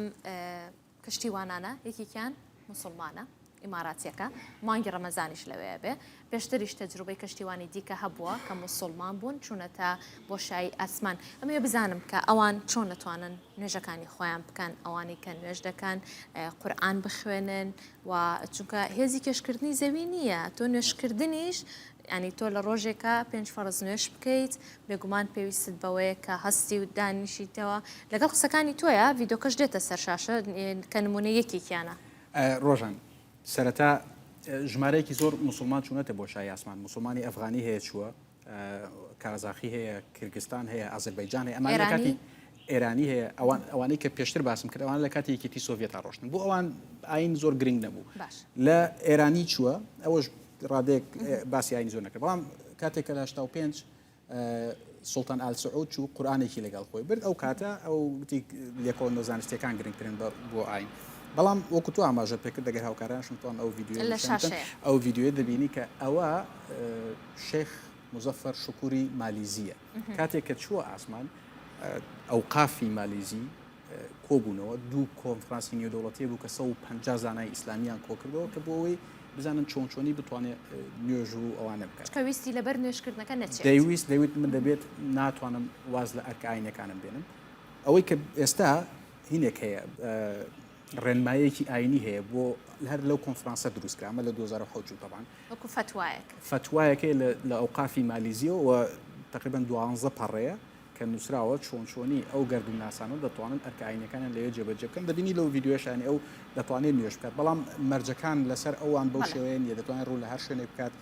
کەشتیوانانە یەکێکیان موسڵمانە ئیماراتیەکە مانگی ڕەمەزانیش لەوەیە بێ پێشتریش تەجروبەی کەشتیوانی دیکە هەبووە کە موسڵمان بوون چوونەتە بۆشایی ئاسمان ئەمێ بزانم کە ئەوان چۆن دەتوانن نوێژەکانی خۆیان بکەن ئەوانی کە نوێژ دەکەن قورئان بخوێنن و چونکە هێزی کەشکردنی زەوی نییە تۆ نوێشکردنیش ینی تۆ لە ڕۆژێکە 5 فەرز نوێش بکەیت بێگومان پێویستت بەوەیە کە هەستی و دانیشیتەوە لەگەڵ قسەکانی تۆیە ڤیدۆکەش دێتە سەر شاشە کە نمونە یەکێکیانە ڕۆژان سەرەتا ژمارەیەکی زۆر موسڵمان چوونەتە بۆشایی ئاسمان موسڵمانی ئەفغانی هەیە چووە کازاخی هەیە کیرگستان هەیە ئازەربایجان هەیە ئەمان لە کاتی ئێرانی هەیە ئەوانەی کە پێشتر باسم کرد ئەوان لە کاتی یەکێتی سۆڤێتا ڕۆشتن بۆ ئەوان ئاین زۆر گرنگ نەبوو لە ئێرانی چووە ئەوەش ڕادێک باسی ئاین زۆر نەکرد بەڵام کاتێکە لە 85 سوڵتان ئال سعود چوو قورئانێکی لەگەڵ خۆی برد ئەو کاتە ئەو لێکۆڵ زانستیەکان گرنگترن بۆ ئاین بەڵام وەکو تو ئاماژە پێکرد دەگەر هاوکارانشتوان ئەو ڤیددیوە دەبینی کە ئەوە شێخ مزەفەر شکووری مالیزیە کاتێک کە چووە ئاسمان ئەو قافی مالیزی کۆبوونەوە دوو کۆنفرانسی نێودەوڵەتی بوو کە 150 زانای ئیسلامیان کۆکردەوە کە بۆ ئەوەی بزانن چۆنی بتوانێت نوێژ و ئەوانە بکات کەویستی لەبەر نوێشکردنەکە نەچێت دەیویست من دەبێت ناتوانم واز لە ئەرکە ئاینەکانم بێنم ئەوەی کە ئێستا هینێک هەیە ڕێنمایەکی ئاینی هەیە بۆ هەر لەو کۆنفرانسە دروستکرا ئەمە لە 2010 طبعا وەکو فتوایەک فتوایەکەی لە ئەوقافی مالیزیەوە تقریبا 12 پەڕەیە کە نووسراوە چۆنی ئەو گەردوناسانە دەتوانن ئەرکائینەکانیان لەوێ جێبەجێ بکەن دەبینی لەو ڤیددیۆشانی ئەو دەتوانێت نوێژ بکات بەڵام مەرجەکان لەسەر ئەوان بەو شێوەیە نیە دەتوانێت ڕوو لە هەر شوێنێ بکات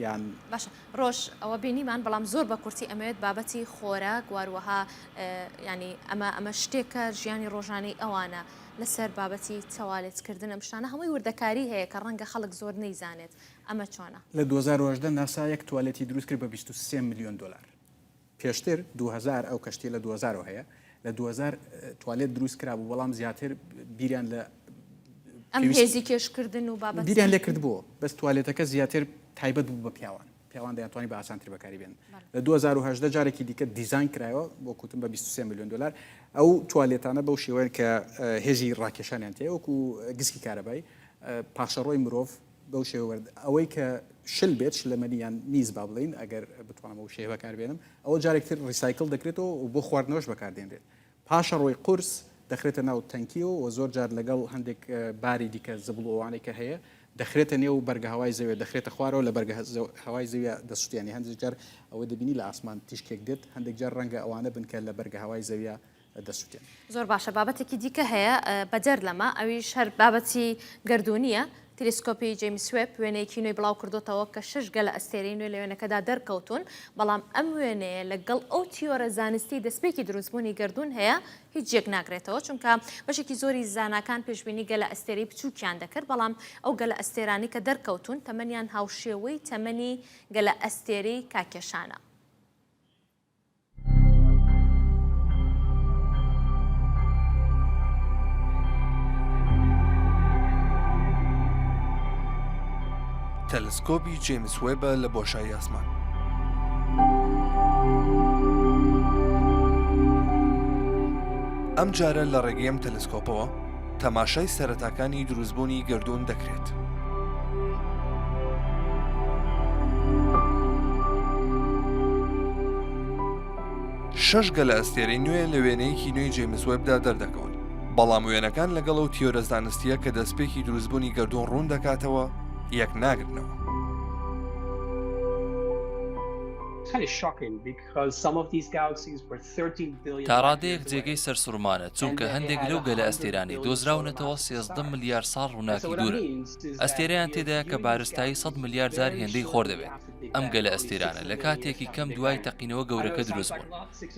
یان باشە ڕۆژ ئەوە بینیمان بەڵام زۆر بە کورتی ئەمەوێت بابەتی خۆراک واروەها ینی ئەمە شتێکە ژیانی ڕۆژانەی ئەوانە لەسەر بابەتی تەوالێتکردن ئەم شتانە هەمووی وردەکاری هەیە کە ڕەنگە خەڵک زۆر نەیزانێت ئەمە چۆنە لە 2010 ناسا یەک توالێتی دروست کرد بە 23 میلیۆن دلار پێشتر 2000 ئەو کەشتی لە 2000 هەیە لە 2000 توالێت دروست کرا بوو بەڵام زیاتر بیریان لە ئەم هێزی کێشکردن و بابەت بیریان لێ کردبووە بەس توالێتەکە زیاتر تایبەت بوو بە پیاوان دەیانتوانی بە ئاسانتر بەکاری بێن لە 2010 جارێکی دیکە دیزاین کرایەوە بۆ کوتم بە 23 میلیۆن دلار ئەو توالێتانە بەو شێوەیە کە هێزی ڕاکێشانیان تێ وەکو گسکی کارەبایی پاشەڕۆی مرۆڤ بەو شێوە ئەوەی کە شل بێت شلەمەنیان میز با بڵین ئەگەر بتوانم ئەو شێوە بەکاربێنم ئەوە جارێکتر ریسایکل دەکرێتەوە و بۆ خواردنەوەش بەکاردێنرێت پاشەڕۆی قورس دەخرێتە ناو تەنکیەوە و زۆر جار لەگەڵ هەندێک باری دیکە زەبڵۆوانێک کە هەیە دەخرێتە نێو بەرگە هەوای زەوێ دەخرێتە خوارەوە لە بەرگە هەوای زەویە دەسووتیانی هەندێک جار ئەوە دەبینی لە ئاسمان تیشکێک دێت هەندێک جار ڕەنگە ئەوانە بنکە لە بەرگە هەوای زەویە دەسووتێن زۆر باشە بابەتێکی دیکە هەیە بەجەر لەمە ئەویش هەر بابەتی گردونیە تلسکۆپی جیمس وێب وێنەیەکی نوێی بڵاو کردوتەوە کە 6 گەلە ئەستێرەی نوێ لە وێنەکەدا دەرکەوتون بەڵام ئەم وێنەیە لەگەڵ ئەو تیۆرە زانستی دەستپێکی دروستبوونی گردون هەیە هیچ جێک ناگرێتەوە چونکە بەشێکی زۆری زانکان پێشبینی گەلە ئەستێرەی بچووکیان دەکرد بەڵام ئەو گەلە ئەستێرانی کە دەرکەوتون تەمەنیان هاوشێوەی تەمەنی گەلە ئەستێرەی کاکێشانە. تەلسکۆپی جیمس وێبە لە بۆشایی ئاسمان. ئەم جارە لە ڕێگەی ئەم تەلسکۆپەوە تەماشای سەرەتاکانی دروستبوونی گردون دەکرێت. شەش گەلە ئەستێرەی نوێ لە وێنەیەکی نوێی جیمس وێبدا دەردەکەون بەڵام وێنەکان لەگەڵ ئەو تیۆرە زانستیە کە دەستپێکی دروستبوونی گردون ڕوون دەکاتەوە یەک ناگرنەوە. تا ڕادەیەک جێگەی سەرسوڕمانە چونکە هەندێک لەو گەلە ئەستێرانی دۆزراونەتەوە 13 ملیار ساڵ ڕووناکی دوورە. ئەستێرەیان تێدایە کە بارستایی 100 ملیار جار هێندەی خۆر دەبێت. ئەم گەلە ئەستێرانە لە کاتێکی کەم دوای تەقینەوە گەورەکە دروست بوون.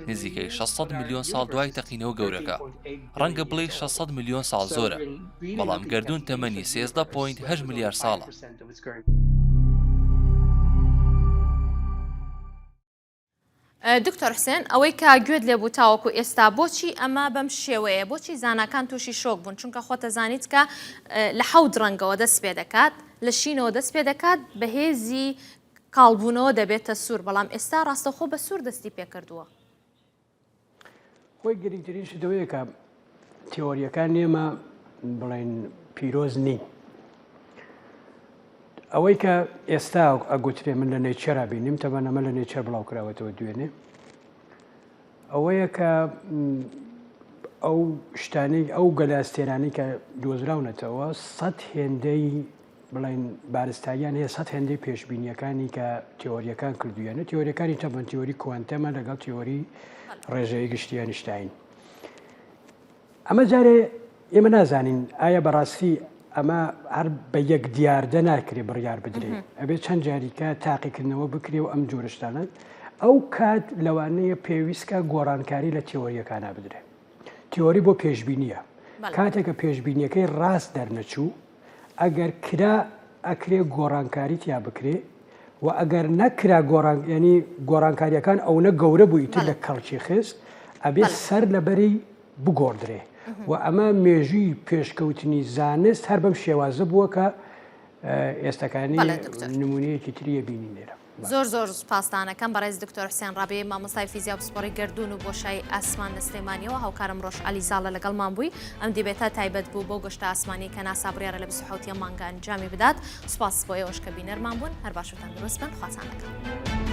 نزیکەی 600 میلیۆن ساڵ دوای تەقینەوە گەورەکە. ڕەنگە بڵێ 600 میلیۆن ساڵ زۆرە. بەڵام گردون تەمەنی 13.8 ملیار ساڵە. دکتۆر حسێن ئەوەی کا گوێت لێبوو تاوەکو ئێستا بۆچی ئەمە بەم شێوەیە بۆچی زانکان تووشی شۆک بوون چونکە خۆتە زانیت کە لە 7 ڕەنگەوە دەست پێ دەکات لە شینەوە دەست پێ دەکات بەهێزی کاڵبوونەوە دەبێتە سوور بەڵام ئێستا ڕاستەخۆ بە سوور دەستی پێکردووە. خۆی گرنگترین شتەوەیە کە تیۆریەکان ئێمە بڵێن پیرۆز نین. ئەوەی کە ئێستا ئەگوترێ من لە نێچەرا بینیم تەبەنەمە لە نێچەر بڵاو کراوەتەوە دوێنێ ئەوەیە کە ئەو شتانەی ئەو گەلاستێرانی کە دۆزراونەتەوە 100 هێندەی بڵێن بارستاییان هەیە 100 هێندەی پێشبینیەکانی کە تیۆریەکان کردویانە تیۆریەکانی تەبەن تیۆری کوانتەمە لەگەڵ تیۆری ڕێژەیە گشتی ئەینشتاین. ئەمە جارێ ئێمە نازانین ئایا بەڕاستی ئەمە هەر بە یەک دیاردە ناکرێ بڕیار بدرێ ئەبێت چەند جاریکە تاقیکردنەوە بکرێ و ئەم جۆرەشتانە ئەو کات لەوانەیە پێویستکە گۆڕانکاری لە تیۆریەکانە بدرێ. تیۆری بۆ پێشبینیە کاتێکە پێشبینیەکەی ڕاست دەرنەچوو ئەگەر کرا ئەکرێ گۆڕانکاری تیا بکرێ و ئەگەر نەکرا ینی گۆڕانکاریەکان ئەوە گەورە بوویتر لە کەڵکی خست ئەبێت سەر لەبەری بگۆڕدرێ و ئەمە مێژووی پێشکەوتنی زانست هەر بەم شێوازە بووە کە ئێستاکانی نمونەیەکی تریە بینی لێرە. زۆر زۆر سوپاسدانەکەم بەڕێز دکتۆر حسێن ڕابێ مامۆستای فیزیا و پسپۆڕی گردون و بۆشایی ئاسمان لە سلێمانیەوە هاوکارم ڕۆژ عەلیزاڵە لەگەڵمان بووی ئەم دیبێتە تایبەت بوو بۆ گەشتە ئاسمانی کە ناسا بڕیارە لە 27 مانگە ئەنجامی بدات. سوپاس بۆ ئێوەش کە بینەرمان بوون هەر باشتان دروست بن خواتان لەگەڵ.